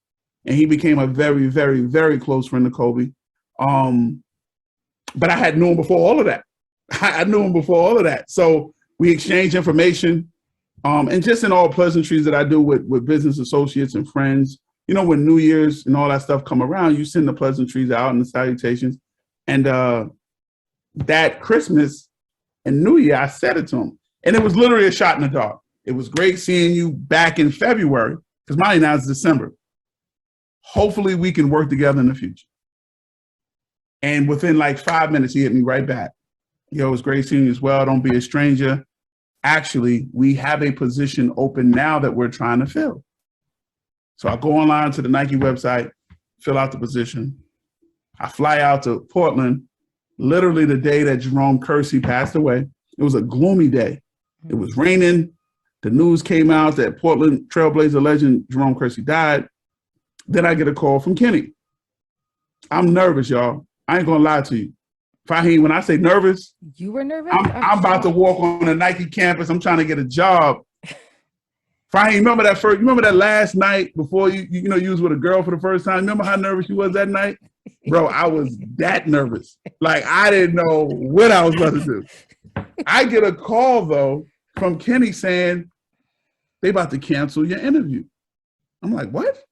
and he became a very, very, very close friend of Kobe. But I had known him before all of that. I knew him before all of that. So we exchanged information, and just in all pleasantries that I do with business associates and friends. You know, when New Year's and all that stuff come around, you send the pleasantries out and the salutations. And that Christmas and New Year, I said it to him. And it was literally a shot in the dark. It was great seeing you back in February, because mine now is December. Hopefully we can work together in the future. And within like 5 minutes, he hit me right back. Yo, it was great seeing you as well. Don't be a stranger. Actually, we have a position open now that we're trying to fill. So I go online to the Nike website, fill out the position. I fly out to Portland, literally the day that Jerome Kersey passed away. It was a gloomy day. It was raining. The news came out that Portland Trailblazer legend Jerome Kersey died. Then I get a call from Kenny. I'm nervous, y'all. I ain't gonna lie to you. Fahim, when I say nervous, you were nervous? I'm about to walk on a Nike campus. I'm trying to get a job. Fahim, remember that last night before you was with a girl for the first time? Remember how nervous you was that night? Bro, I was that nervous. Like, I didn't know what I was about to do. I get a call, though, from Kenny saying, they about to cancel your interview. I'm like, what?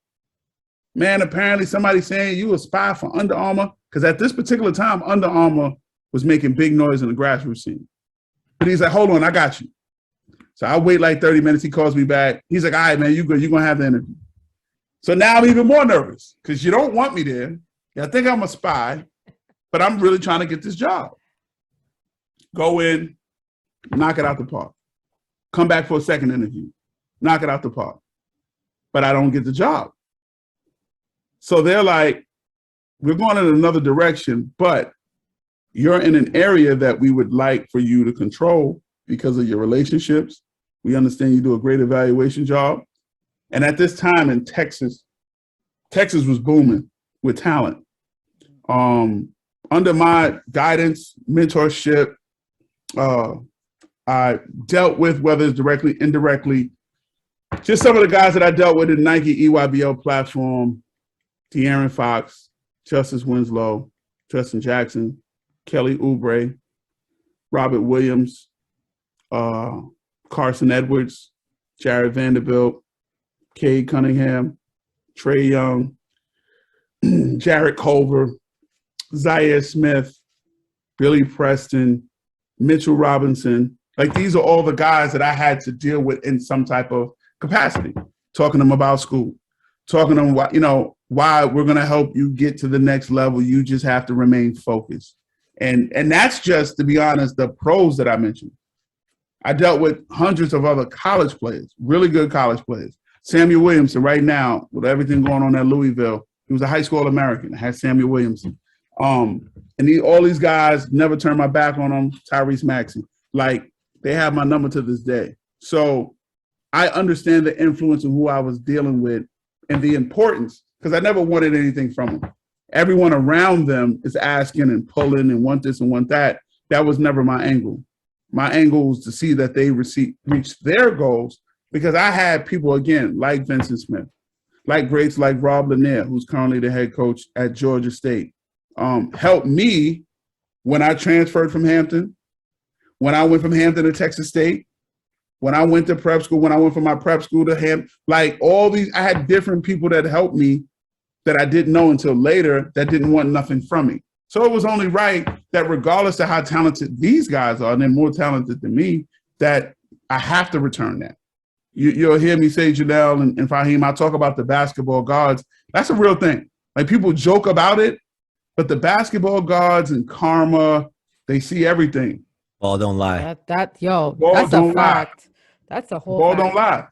Man, apparently somebody's saying you a spy for Under Armour. Because at this particular time, Under Armour was making big noise in the grassroots scene. But he's like, hold on, I got you. So I wait like 30 minutes. He calls me back. He's like, all right, man, you good. You're going to have the interview. So now I'm even more nervous because you don't want me there. I think I'm a spy, but I'm really trying to get this job. Go in, knock it out the park. Come back for a second interview. Knock it out the park. But I don't get the job. So they're like, we're going in another direction, but you're in an area that we would like for you to control because of your relationships. We understand you do a great evaluation job. And at this time in Texas was booming with talent. Under my guidance, mentorship, I dealt with, whether it's directly, indirectly, just some of the guys that I dealt with in Nike EYBL platform, De'Aaron Fox, Justice Winslow, Justin Jackson, Kelly Oubre, Robert Williams, Carson Edwards, Jared Vanderbilt, Cade Cunningham, Trae Young, Jarrett Culver, Zaire Smith, Billy Preston, Mitchell Robinson. Like, these are all the guys that I had to deal with in some type of capacity, talking to them about school, talking to them, why we're going to help you get to the next level. You just have to remain focused. And that's just, to be honest, the pros that I mentioned. I dealt with hundreds of other college players, really good college players. Samuel Williamson, right now, with everything going on at Louisville, he was a high school All-American. I had Samuel Williamson. And all these guys, never turned my back on them. Tyrese Maxey. Like, they have my number to this day. So I understand the influence of who I was dealing with and the importance, because I never wanted anything from them. Everyone around them is asking and pulling and want this and want that. That was never my angle. My angle was to see that they reach their goals, because I had people, again, like Vincent Smith, like greats like Rob Lanier, who's currently the head coach at Georgia State, help me when I transferred from Hampton, when I went from Hampton to Texas State, when I went to prep school, when I went from my prep school to Hampton, like all these, I had different people that helped me that I didn't know until later that didn't want nothing from me. So it was only right that regardless of how talented these guys are, and they're more talented than me, that I have to return that. You'll hear me say, Janelle and Fahim, I talk about the basketball guards. That's a real thing. Like, people joke about it, but the basketball guards and karma, they see everything. Ball don't lie. That's a fact. That's a whole Ball fact. don't lie.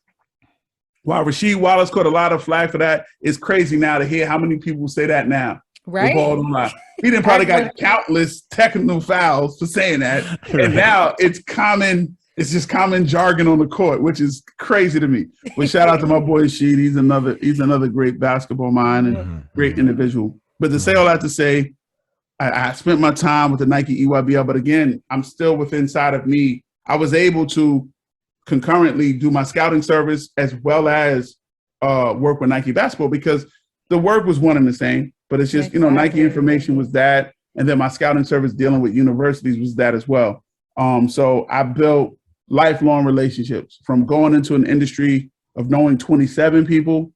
While Rasheed Wallace caught a lot of flack for that, it's crazy now to hear how many people say that now. Right. The ball don't lie. He didn't probably got countless technical fouls for saying that. Right. And now it's just common jargon on the court, which is crazy to me. But shout out to my boy Sheed. He's another great basketball mind and great individual. But to say all that to say, I spent my time with the Nike EYBL, but again, I'm still within inside of me. I was able to concurrently do my scouting service as well as work with Nike basketball because the work was one and the same, but it's just, Nike information was that. And then my scouting service dealing with universities was that as well. So I built lifelong relationships from going into an industry of knowing 27 people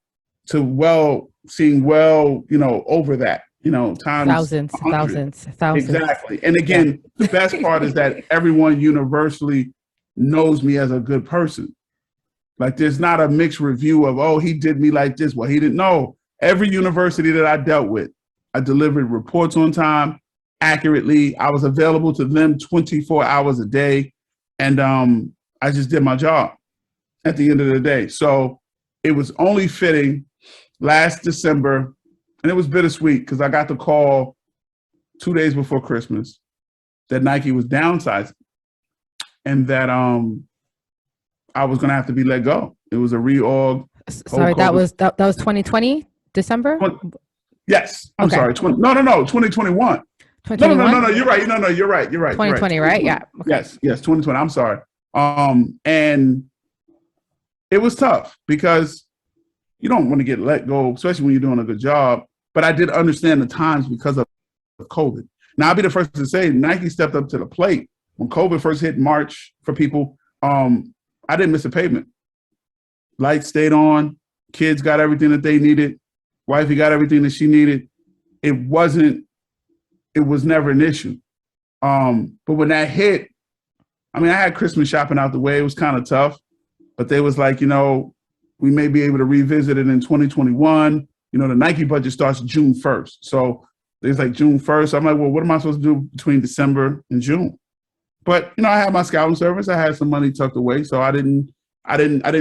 to seeing over that. Times thousands. Exactly. And again, the best part is that everyone universally knows me as a good person. Like there's not a mixed review of, oh, he did me like this. Well, he didn't know. Every university that I dealt with, I delivered reports on time, accurately. I was available to them 24 hours a day. And I just did my job at the end of the day. So it was only fitting last December. And it was bittersweet because I got the call 2 days before Christmas that Nike was downsizing and that I was going to have to be let go. It was a reorg. Sorry, that was 2020, December? Yes. I'm sorry. 2021. 2021? No, you're right. No, you're right. 2020, right? Yeah. Okay. Yes, 2020. I'm sorry. And it was tough because you don't want to get let go, especially when you're doing a good job. But I did understand the times because of COVID. Now, I'll be the first to say Nike stepped up to the plate. When COVID first hit March for people, I didn't miss a payment. Lights stayed on. Kids got everything that they needed. Wifey got everything that she needed. It was never an issue. But when that hit, I had Christmas shopping out the way. It was kind of tough. But they was like, we may be able to revisit it in 2021. The Nike budget starts June 1st. So there's like June 1st. I'm like, well, what am I supposed to do between December and June? But, I had my scouting service. I had some money tucked away. So I didn't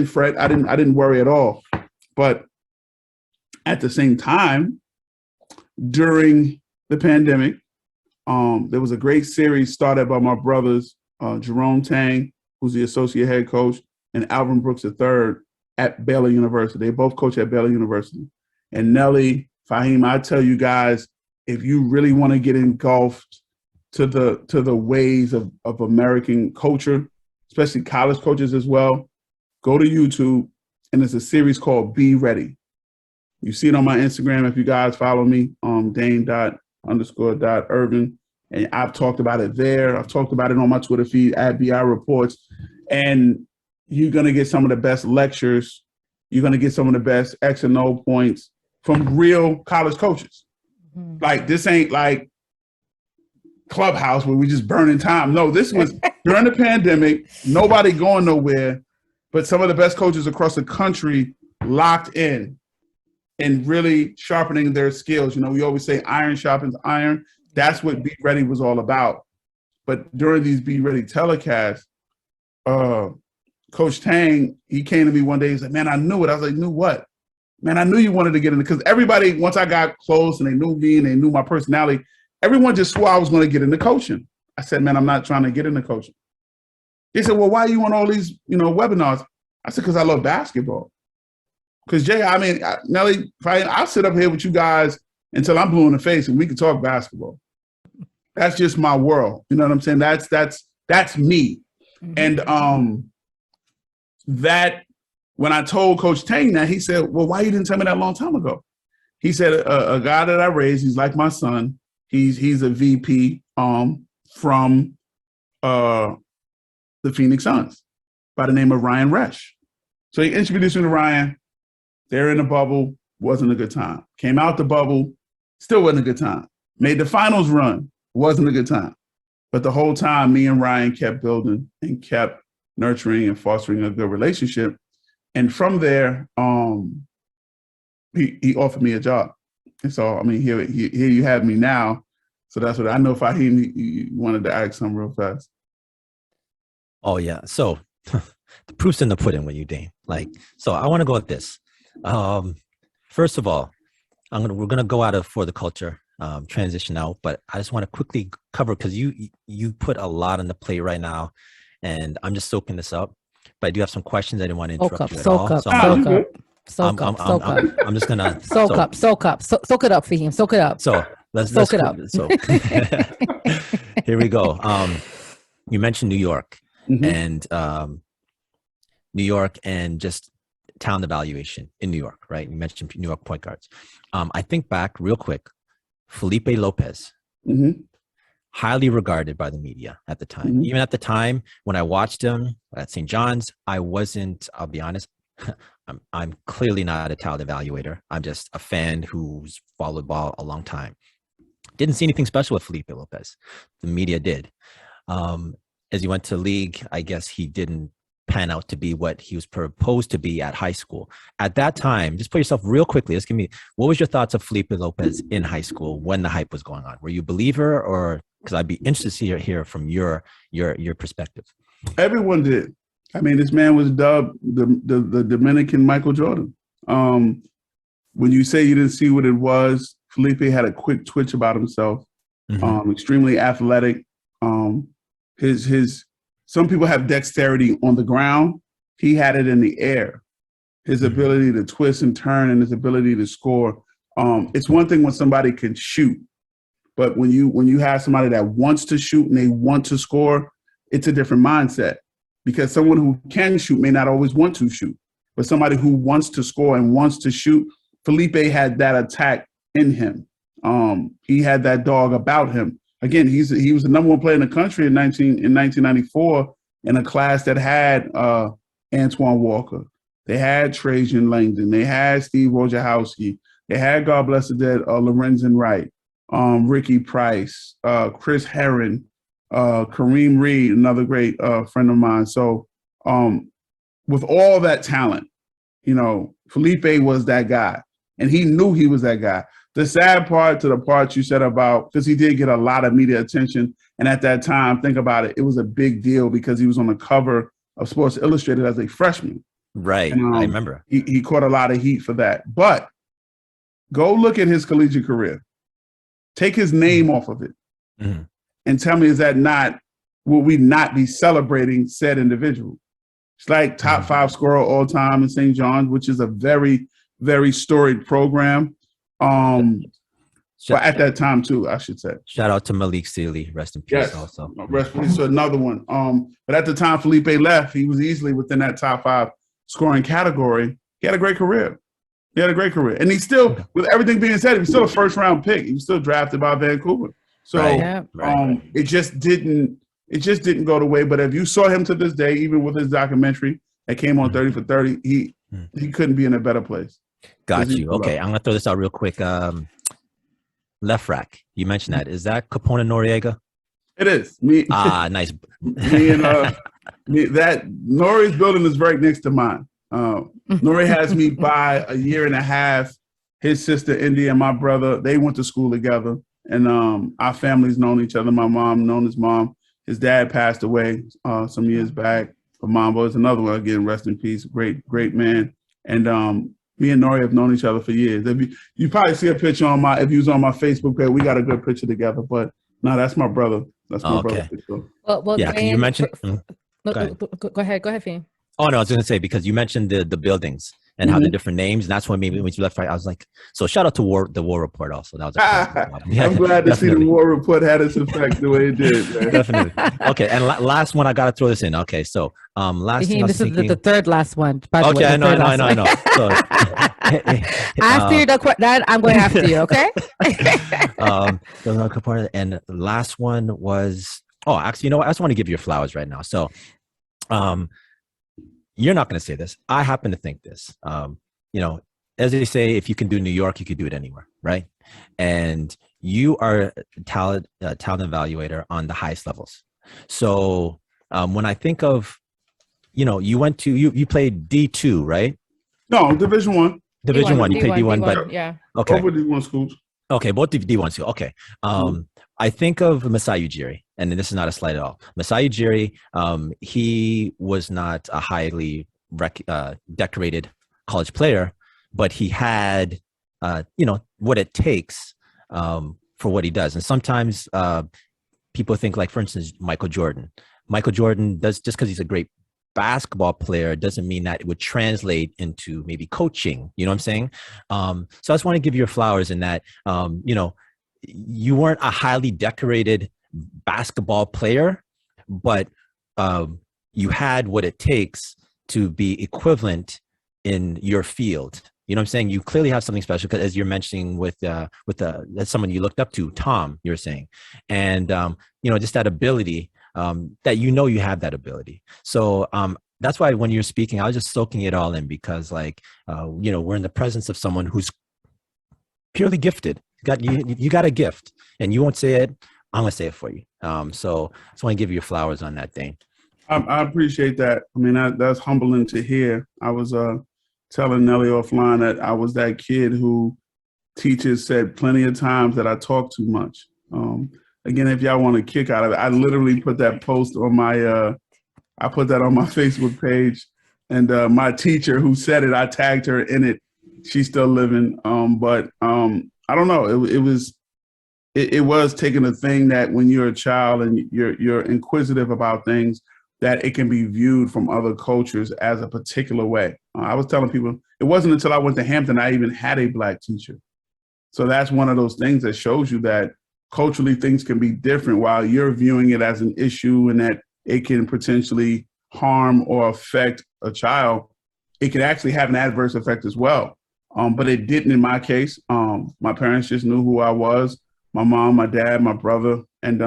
fret. I didn't worry at all. But at the same time, during the pandemic, there was a great series started by my brothers, Jerome Tang, who's the associate head coach, and Alvin Brooks III at Baylor University. They both coach at Baylor University. And Nelly, Fahim, I tell you guys, if you really want to get engulfed to the ways of American culture, especially college coaches as well, go to YouTube, and it's a series called Be Ready. You see it on my Instagram if you guys follow me, Dain_Ervin. And I've talked about it there. I've talked about it on my Twitter feed at BI Reports. And you're going to get some of the best lectures. You're going to get some of the best X and O points from real college coaches. Mm-hmm. Like, this ain't like Clubhouse where we just burning time. No, this was during the pandemic, nobody going nowhere, but some of the best coaches across the country locked in and really sharpening their skills. We always say iron sharpens iron. That's what Be Ready was all about. But during these Be Ready telecasts, Coach Tang, he came to me one day. He's like, man, I knew it. I was like, knew what? Man, I knew you wanted to get in it. Because everybody, once I got close and they knew me and they knew my personality, everyone just swore I was going to get into coaching. I said, man, I'm not trying to get into coaching. They said, well, why are you on all these, webinars? I said, because I love basketball. Because, Jay, Nelly, I'll sit up here with you guys until I'm blue in the face and we can talk basketball. That's just my world. You know what I'm saying? That's me. Mm-hmm. And that when I told Coach Tang that, he said, well, why you didn't tell me that a long time ago? He said, a guy that I raised, he's like my son. He's a VP from the Phoenix Suns by the name of Ryan Resch. So he introduced me to Ryan. They're in the bubble. Wasn't a good time. Came out the bubble. Still wasn't a good time. Made the finals run. Wasn't a good time. But the whole time, me and Ryan kept building and kept nurturing and fostering a good relationship. And from there, he offered me a job. And so, here you have me now. So that's what I know. Fahim, wanted to ask something real fast. Oh, yeah. So the proof's in the pudding with you, Dain. So I want to go with this. First of all, we're gonna go out for the culture. transition out, but I just want to quickly cover, because you put a lot on the plate right now, and I'm just soaking this up. But I do have some questions. I didn't want to interrupt you at all. Soak up. I'm just gonna soak it up, Fahim. Soak it up. So let's it up. So here we go. You mentioned New York, and New York and just talent evaluation in New York, right? You mentioned New York point guards. I think back real quick, Felipe Lopez, highly regarded by the media at the time. Even at the time when I watched him at St. John's, I'll be honest, I'm clearly not a talent evaluator. I'm just a fan who's followed ball a long time. Didn't see anything special with Felipe Lopez. The media did. As he went to league, I guess he didn't pan out to be what he was proposed to be at high school. At that time, just put yourself real quickly. Just give me, what was your thoughts of Felipe Lopez in high school when the hype was going on? Were you a believer, or, because I'd be interested to hear from your perspective. Everyone did. I mean, this man was dubbed the Dominican Michael Jordan. When you say you didn't see what it was, Felipe had a quick twitch about himself. Extremely athletic. Some people have dexterity on the ground. He had it in the air. His ability to twist and turn and his ability to score. It's one thing when somebody can shoot, but when you have somebody that wants to shoot and they want to score, it's a different mindset. Because someone who can shoot may not always want to shoot, but somebody who wants to score and wants to shoot, Felipe had that attack in him. He had that dog about him. Again, he was the number one player in the country in 1994 in a class that had Antoine Walker. They had Trajan Langdon. They had Steve Wojciechowski. They had, God bless the dead, Lorenzen Wright, Ricky Price, Chris Herron, Kareem Reed, another great friend of mine. So with all that talent, Felipe was that guy, and he knew he was that guy. The sad part to the part you said about, because he did get a lot of media attention, and at that time, think about it, it was a big deal because he was on the cover of Sports Illustrated as a freshman. Right, and, I remember. He caught a lot of heat for that. But go look at his collegiate career. Take his name off of it. And tell me, will we not be celebrating said individual? It's like top 5 scorer all time in St. John's, which is a very, very storied program. But at that time too, I should say. Shout out to Malik Sealy, rest in peace. Yes. Also. Rest in peace to another one. But at the time Felipe left, he was easily within that top 5 scoring category. He had a great career. And he's still, with everything being said, he's still a first round pick. He was still drafted by Vancouver. So it just didn't go the way. But if you saw him to this day, even with his documentary that came on 30 for 30, he couldn't be in a better place. Got you. Okay, I'm gonna throw this out real quick. Lefrak, you mentioned that. Is that Capone Noriega? It is. Nice. Me and that Nori's building is right next to mine. Nori has me by a year and a half. His sister India and my brother, they went to school together. And our families known each other. My mom known his mom. His dad passed away some years back. But mom was another one. Again, rest in peace. Great, great man. And me and Nori have known each other for years. You probably see a picture if you was on my Facebook page. We got a good picture together. But no, that's my brother. That's my brother. Well, yeah, can you mention? Go ahead, Fahim. Oh no, I was going to say, because you mentioned the buildings and how the different names, and that's when maybe when you left, right, I was like, so shout out to the War Report also. That was I'm glad to see the War Report had its effect the way it did. Man. Definitely. Okay, and last one, I got to throw this in. Okay, so last thing this is the third last one. Okay, I know. So, after you that, I'm going after you. Okay. And the last one was, actually, you know what? I just want to give you your flowers right now. So, you're not going to say this. I happen to think this. As they say, if you can do New York, you could do it anywhere, right? And you are a talent evaluator on the highest levels. So when I think of, you went to you played D2, right? No, Division 1. Division 1. You played D1, but yeah. Okay. Both D1 schools. Okay, both D1 schools. Okay. I think of Masai Ujiri, and this is not a slight at all. Masai Ujiri, he was not a highly decorated college player, but he had, what it takes for what he does. And sometimes people think, like, for instance, Michael Jordan. Michael Jordan does, just because he's a great basketball player doesn't mean that it would translate into maybe coaching. You know what I'm saying? So I just want to give you your flowers in that, you know, you weren't a highly decorated basketball player, but you had what it takes to be equivalent in your field. You know what I'm saying? You clearly have something special, because as you're mentioning with that's someone you looked up to, Tom, you're saying, and you know, just that ability, that you know you have that ability. So that's why when you're speaking, I was just soaking it all in, because like you know, we're in the presence of someone who's purely gifted. You got a gift, and you won't say it. I'm gonna say it for you. So I just want to give you your flowers on that, Dain. I appreciate that. I mean, that's humbling to hear. I was telling Nelly offline that I was that kid who teachers said plenty of times that I talk too much. Again, if y'all want a kick out of it, I literally put that post on my I put that on my Facebook page, and my teacher who said it, I tagged her in it. She's still living, but I don't know. It was taking a thing that when you're a child and you're inquisitive about things, that it can be viewed from other cultures as a particular way. I was telling people, it wasn't until I went to Hampton I even had a Black teacher. So that's one of those things that shows you that culturally things can be different. While you're viewing it as an issue and that it can potentially harm or affect a child, it can actually have an adverse effect as well. But it didn't in my case. My parents just knew who I was, my mom, my dad, my brother, and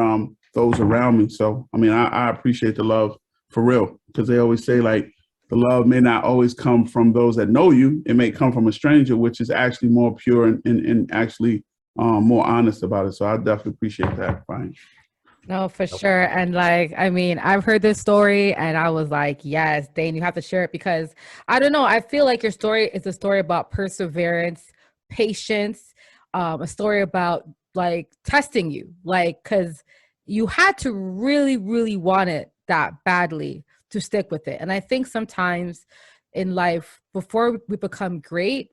those around me. So, I mean, I appreciate the love for real, because they always say, like, the love may not always come from those that know you. It may come from a stranger, which is actually more pure and actually more honest about it. So I definitely appreciate that, Brian. No, for sure. And like, I mean, I've heard this story and I was like, yes, Dain, you have to share it, because I don't know. I feel like your story is a story about perseverance, patience, a story about like testing you, like, because you had to really, really want it that badly to stick with it. And I think sometimes in life, before we become great,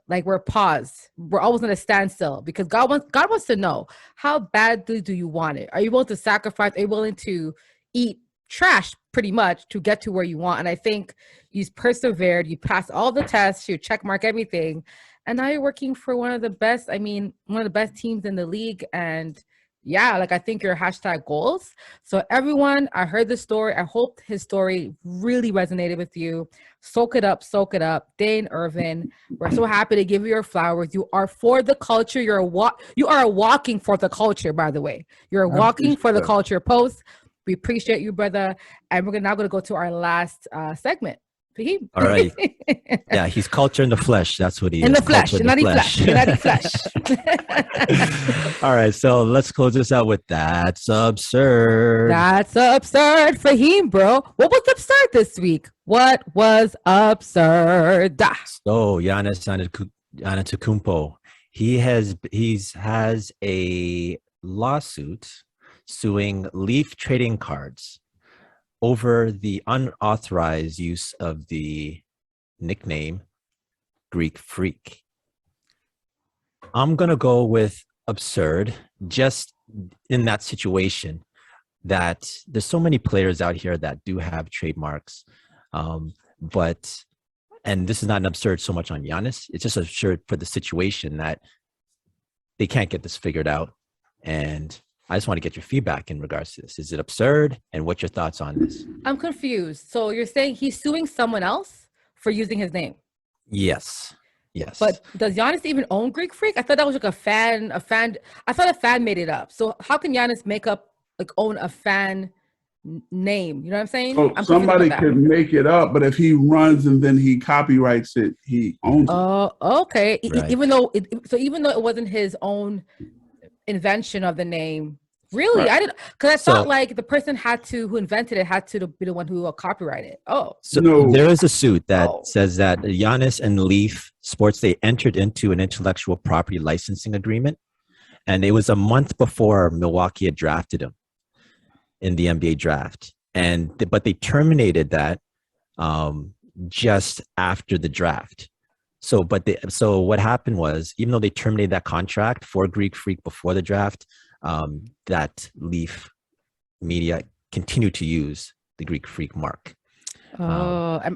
like we're paused. We're always in a standstill, because God wants to know, how badly do you want it? Are you willing to sacrifice? Are you willing to eat trash pretty much to get to where you want? And I think you've persevered. You passed all the tests. You check mark everything. And now you're working for one of the best teams in the league. And yeah, like, I think your hashtag goals. So everyone, I heard the story. I hope his story really resonated with you. Soak it up. Dain Ervin, we're so happy to give you your flowers. You are for the culture. You are walking for the culture, by the way. You're walking for the culture post. We appreciate you, brother. And we're now going to go to our last segment. Fahim. All right. Yeah, he's culture in the flesh. That's what he is. In the flesh. Not in flesh. All right. So let's close this out with That's Absurd. That's absurd. Fahim, bro. What was absurd this week? What was absurd? So Giannis Antenkuompo, he has a lawsuit suing Leaf trading cards over the unauthorized use of the nickname Greek Freak. I'm going to go with absurd, just in that situation, that there's so many players out here that do have trademarks. And this is not an absurd so much on Giannis. It's just absurd for the situation that they can't get this figured out. And I just want to get your feedback in regards to this. Is it absurd? And what's your thoughts on this? I'm confused. So you're saying he's suing someone else for using his name? Yes. But does Giannis even own Greek Freak? I thought that was like a fan. I thought a fan made it up. So how can Giannis own a fan name? You know what I'm saying? So somebody could make it up, but if he runs and then he copyrights it, he owns it. Oh, okay. Right. Even though it wasn't his own invention of the name, really? Right. I didn't, because I thought like the person who invented it had to be the one who copyrighted it. Oh, so there is a suit that says that Giannis and Leaf Sports, they entered into an intellectual property licensing agreement, and it was a month before Milwaukee had drafted him in the NBA draft, but they terminated that just after the draft. So what happened was, even though they terminated that contract for Greek Freak before the draft, that Leaf media continued to use the Greek Freak mark. And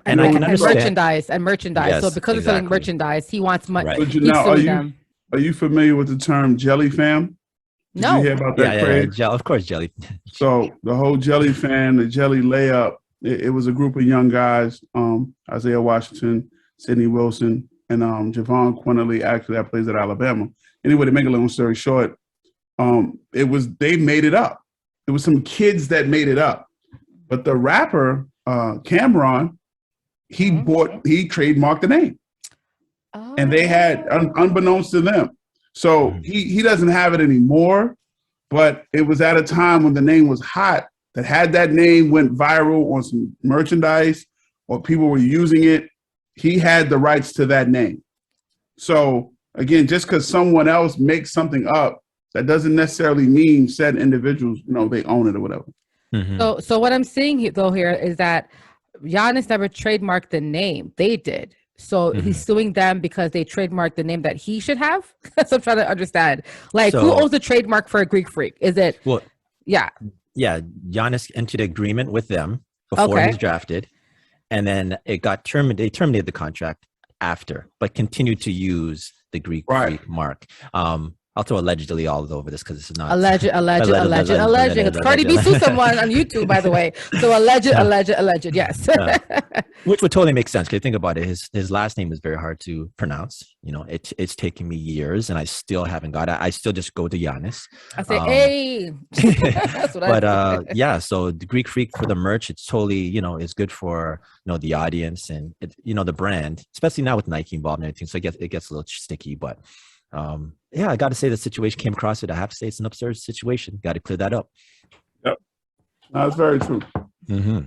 I can understand merchandise. Yes, so because of selling merchandise, he wants money. Right. But He's suing them. are you familiar with the term jelly fam? Did you hear about that craze? Of course, jelly. So the whole jelly fan, the jelly layup, it was a group of young guys, Isaiah Washington, Sidney Wilson, and Javon Quinterly, actually that plays at Alabama. Anyway, to make a long story short, they made it up. It was some kids that made it up. But the rapper, Cameron, he trademarked the name. Oh. And they had, unbeknownst to them. So he doesn't have it anymore, but it was at a time when the name was hot, that had that name went viral on some merchandise or people were using it, he had the rights to that name. So again, just because someone else makes something up, that doesn't necessarily mean said individuals, they own it or whatever. Mm-hmm. So what I'm seeing here is that Giannis never trademarked the name. They did. So he's suing them because they trademarked the name that he should have. So I'm trying to understand, who owns the trademark for a Greek Freak? Is it? Well, yeah. Giannis entered an agreement with them before he was drafted, and then it got terminated. They terminated the contract after, but continued to use the Greek Freak mark. I'll throw allegedly all over this because this is not alleged. It's Cardi B sued someone on YouTube, by the way. So alleged. Yes. Which would totally make sense. Because think about it, his last name is very hard to pronounce. It's taken me years, and I still haven't got it. I still just go to Giannis. I say, hey. That's what so the Greek Freak for the merch, it's totally is good for the audience and the brand, especially now with Nike involved and everything. So it gets a little sticky, but. I got to say the situation came across it. I have to say it's an absurd situation. Got to clear that up. Yep, that's very true. Mm-hmm.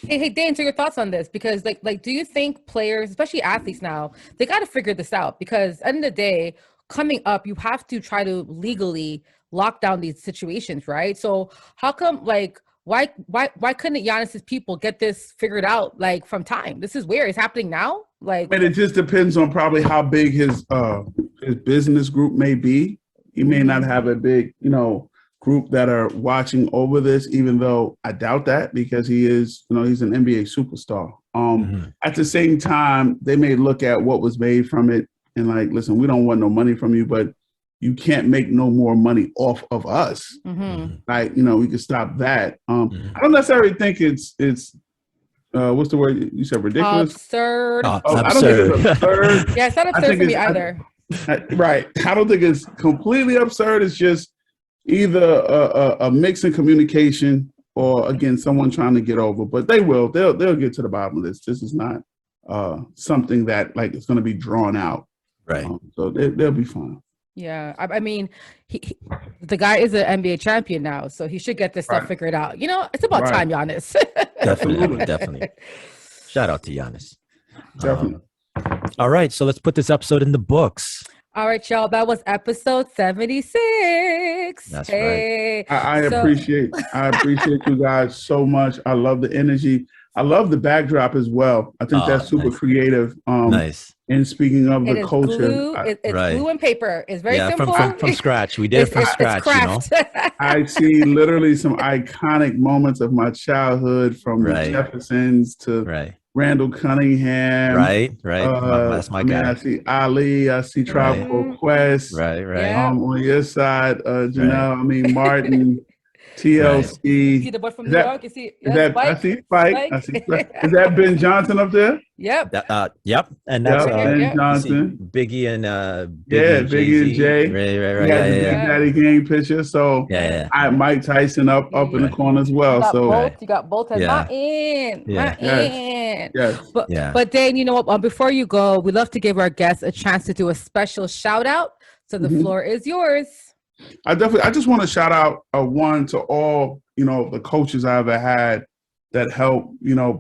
Hey, Dain, so your thoughts on this? Because do you think players, especially athletes now, they got to figure this out? Because at the end of the day, coming up, you have to try to legally lock down these situations, right? So how come why couldn't Giannis's people get this figured out from time? This is weird. It's happening now. It just depends on probably how big his business group may be. He may not have a big, group that are watching over this, even though I doubt that because he is, he's an NBA superstar. At the same time, they may look at what was made from it and listen, we don't want no money from you, but you can't make no more money off of us. We could stop that. I don't necessarily think it's what's the word you said? Ridiculous? Absurd. I don't think it's absurd. Yeah, it's not absurd for me either. Right. I don't think it's completely absurd. It's just either a mix in communication or, again, someone trying to get over. But they'll get to the bottom of this. This is not something that it's going to be drawn out. Right. So they'll be fine. Yeah, I mean, the guy is an NBA champion now, so he should get this stuff figured out. It's about time, Giannis. Definitely. Shout out to Giannis. Definitely. All right, so let's put this episode in the books. All right, y'all. That was episode 76. That's right. I appreciate you guys so much. I love the energy. I love the backdrop as well. I think that's super creative. Nice. And speaking of the culture, it's glue and paper. It's very simple. From scratch. We did it from scratch. I see literally some iconic moments of my childhood, from the Jeffersons to Randall Cunningham. Right. That's my guy. I see Ali. I see Tribe Called Quest. Right. On your side, Janelle. Martin. TLC. See the boy from New York? You see? I see Spike. Is that Ben Johnson up there? Yep. Yep. And that's Ben Johnson. Biggie and Biggie and Jay. Right. Got the Big Daddy Gang picture. So I had Mike Tyson up in the corner as well. You got both as my in. Yes. But Dain, you know what? Before you go, we love to give our guests a chance to do a special shout out. So the floor is yours. I just want to shout out one to all, the coaches I ever had that helped,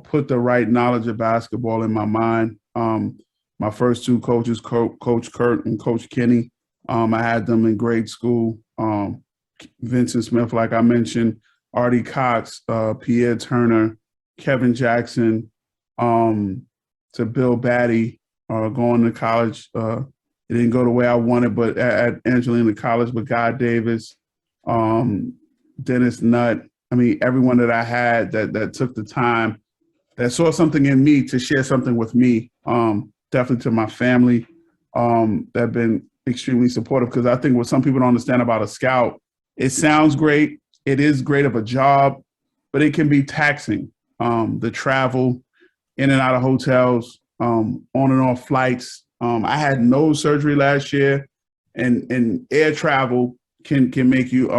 put the right knowledge of basketball in my mind. My first two coaches, Coach Kurt and Coach Kenny, I had them in grade school. Vincent Smith, like I mentioned, Artie Cox, Pierre Turner, Kevin Jackson, to Bill Batty, going to college. It didn't go the way I wanted, but at Angelina College with Guy Davis, Dennis Nutt. I mean, everyone that I had that took the time, that saw something in me to share something with me. Definitely to my family that have been extremely supportive, because I think what some people don't understand about a scout, it sounds great. It is great of a job, but it can be taxing. The travel in and out of hotels, on and off flights. I had nose surgery last year, and air travel can make you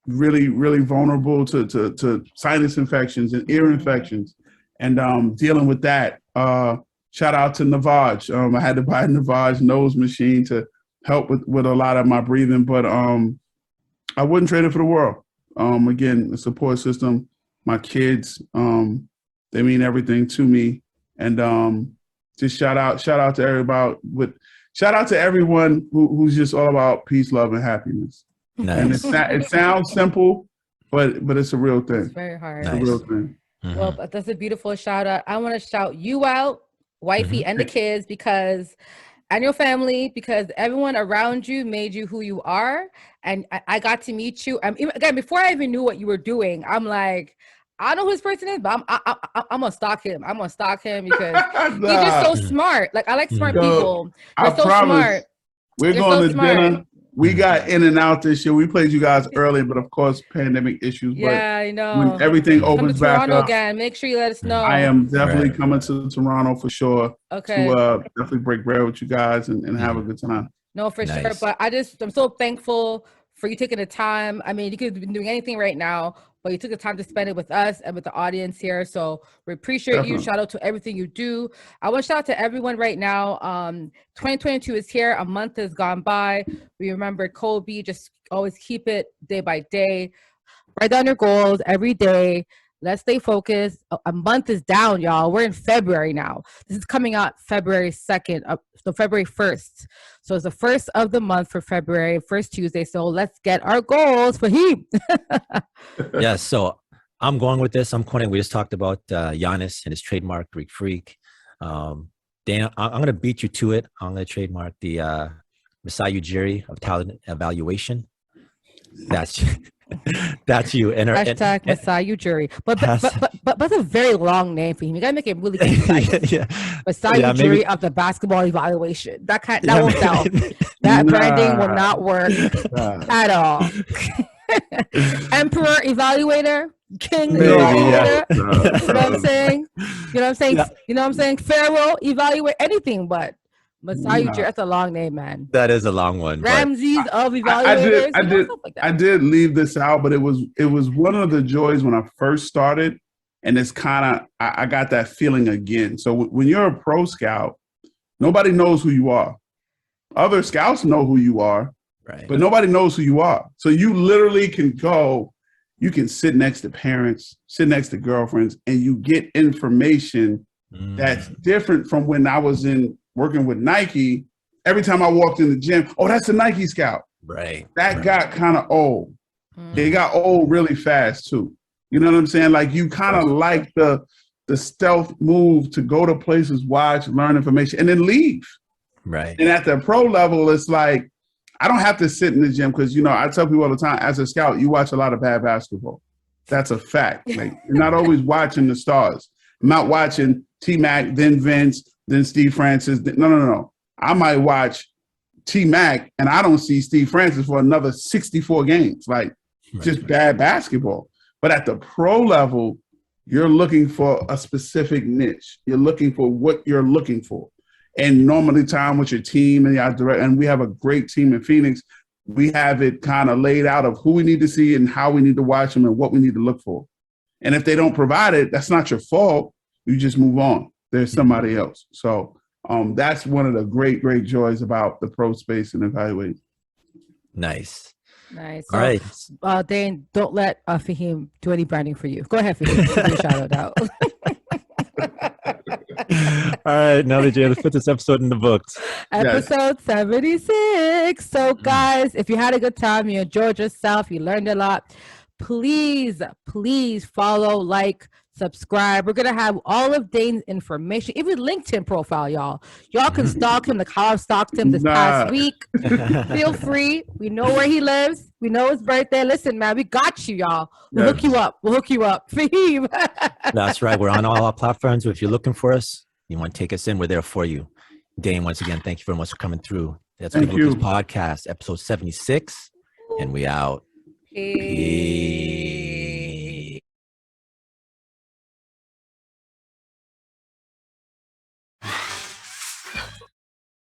really, really vulnerable to sinus infections and ear infections, and dealing with that. Shout out to Navage. I had to buy a Navage nose machine to help with a lot of my breathing, but I wouldn't trade it for the world. Again, the support system, my kids, they mean everything to me. And just shout out to everybody. Shout out to everyone who's just all about peace, love, and happiness. Nice. And it sounds simple, but it's a real thing. It's very hard. It's a real thing. Mm-hmm. Well, but that's a beautiful shout out. I want to shout you out, wifey, and the kids, and your family, because everyone around you made you who you are. And I got to meet you. Again, before I even knew what you were doing, I'm like, I don't know who this person is, but I'm gonna stalk him. I'm gonna stalk him because he's just so smart. Like, I like smart people. They're so smart. We're going to dinner. We got in and out this year. We played you guys early, but of course, pandemic issues. Yeah, I know. When everything opens back Toronto up again. Make sure you let us know. I am definitely coming to Toronto for sure. Okay. To definitely break bread with you guys and have a good time. No, for sure. But I'm so thankful for you taking the time. I mean, you could have been doing anything right now, but you took the time to spend it with us and with the audience here. So we appreciate you. Shout out to everything you do. I want to shout out to everyone right now. 2022 is here. A month has gone by. We remember Kobe. Just always keep it day by day. Write down your goals every day. Let's stay focused. A month is down, y'all. We're in February now. This is coming out February 2nd, so February 1st. So it's the first of the month for February, first Tuesday. So let's get our goals for him. Yes. So I'm going with this. I'm quoting. We just talked about Giannis and his trademark Greek Freak. Dan, I'm going to beat you to it. I'm going to trademark the Masai Ujiri of talent evaluation. That's you. Hashtag Masai Ujiri. But that's a very long name for him. You gotta make it really concise. Masai Ujiri of the basketball evaluation. That won't sell. That branding will not work at all. Emperor Evaluator, King Evaluator. You know what I'm saying? You know what I'm saying? Pharaoh Evaluate, anything but Masai Ujiri. That's a long name, man. That is a long one. Ramses of Evaluators. I did leave this out, but it was one of the joys when I first started, and it's kind of I got that feeling again. So when you're a pro scout, nobody knows who you are. Other scouts know who you are, right? But nobody knows who you are. So you literally can go, you can sit next to parents, sit next to girlfriends, and you get information that's different from when I was working with Nike. Every time I walked in the gym, oh, that's a Nike scout. Right. That got kind of old. It got old really fast too. You know what I'm saying? Like, you kind of like the stealth move to go to places, watch, learn information, and then leave. Right. And at the pro level, it's like, I don't have to sit in the gym because, I tell people all the time, as a scout, you watch a lot of bad basketball. That's a fact. Like, you're not always watching the stars. I'm not watching T-Mac, then Vince, then Steve Francis. No. I might watch T-Mac and I don't see Steve Francis for another 64 games. Like, just bad basketball. But at the pro level, you're looking for a specific niche. You're looking for what you're looking for. And normally time with your team and we have a great team in Phoenix. We have it kind of laid out of who we need to see and how we need to watch them and what we need to look for. And if they don't provide it, that's not your fault. You just move on. There's somebody else. So that's one of the great, great joys about the pro space and evaluating. Nice. All right. Dain, don't let Fahim do any branding for you. Go ahead, Fahim. Give me a shout out. All right, Nelly J, let's put this episode in the books. Episode 76. So, guys, if you had a good time, you enjoyed yourself, you learned a lot, please follow, like, subscribe. We're gonna have all of Dain's information, even LinkedIn profile, y'all. Y'all can stalk him like how I've stalked him this past week. Feel free. We know where he lives. We know his birthday. Listen, man, we got you, y'all. We'll hook you up. Fahim. That's right. We're on all our platforms. If you're looking for us, you want to take us in, we're there for you. Dain, once again, thank you very much for coming through. That's Good Lucas Podcast, episode 76, and we out. Peace.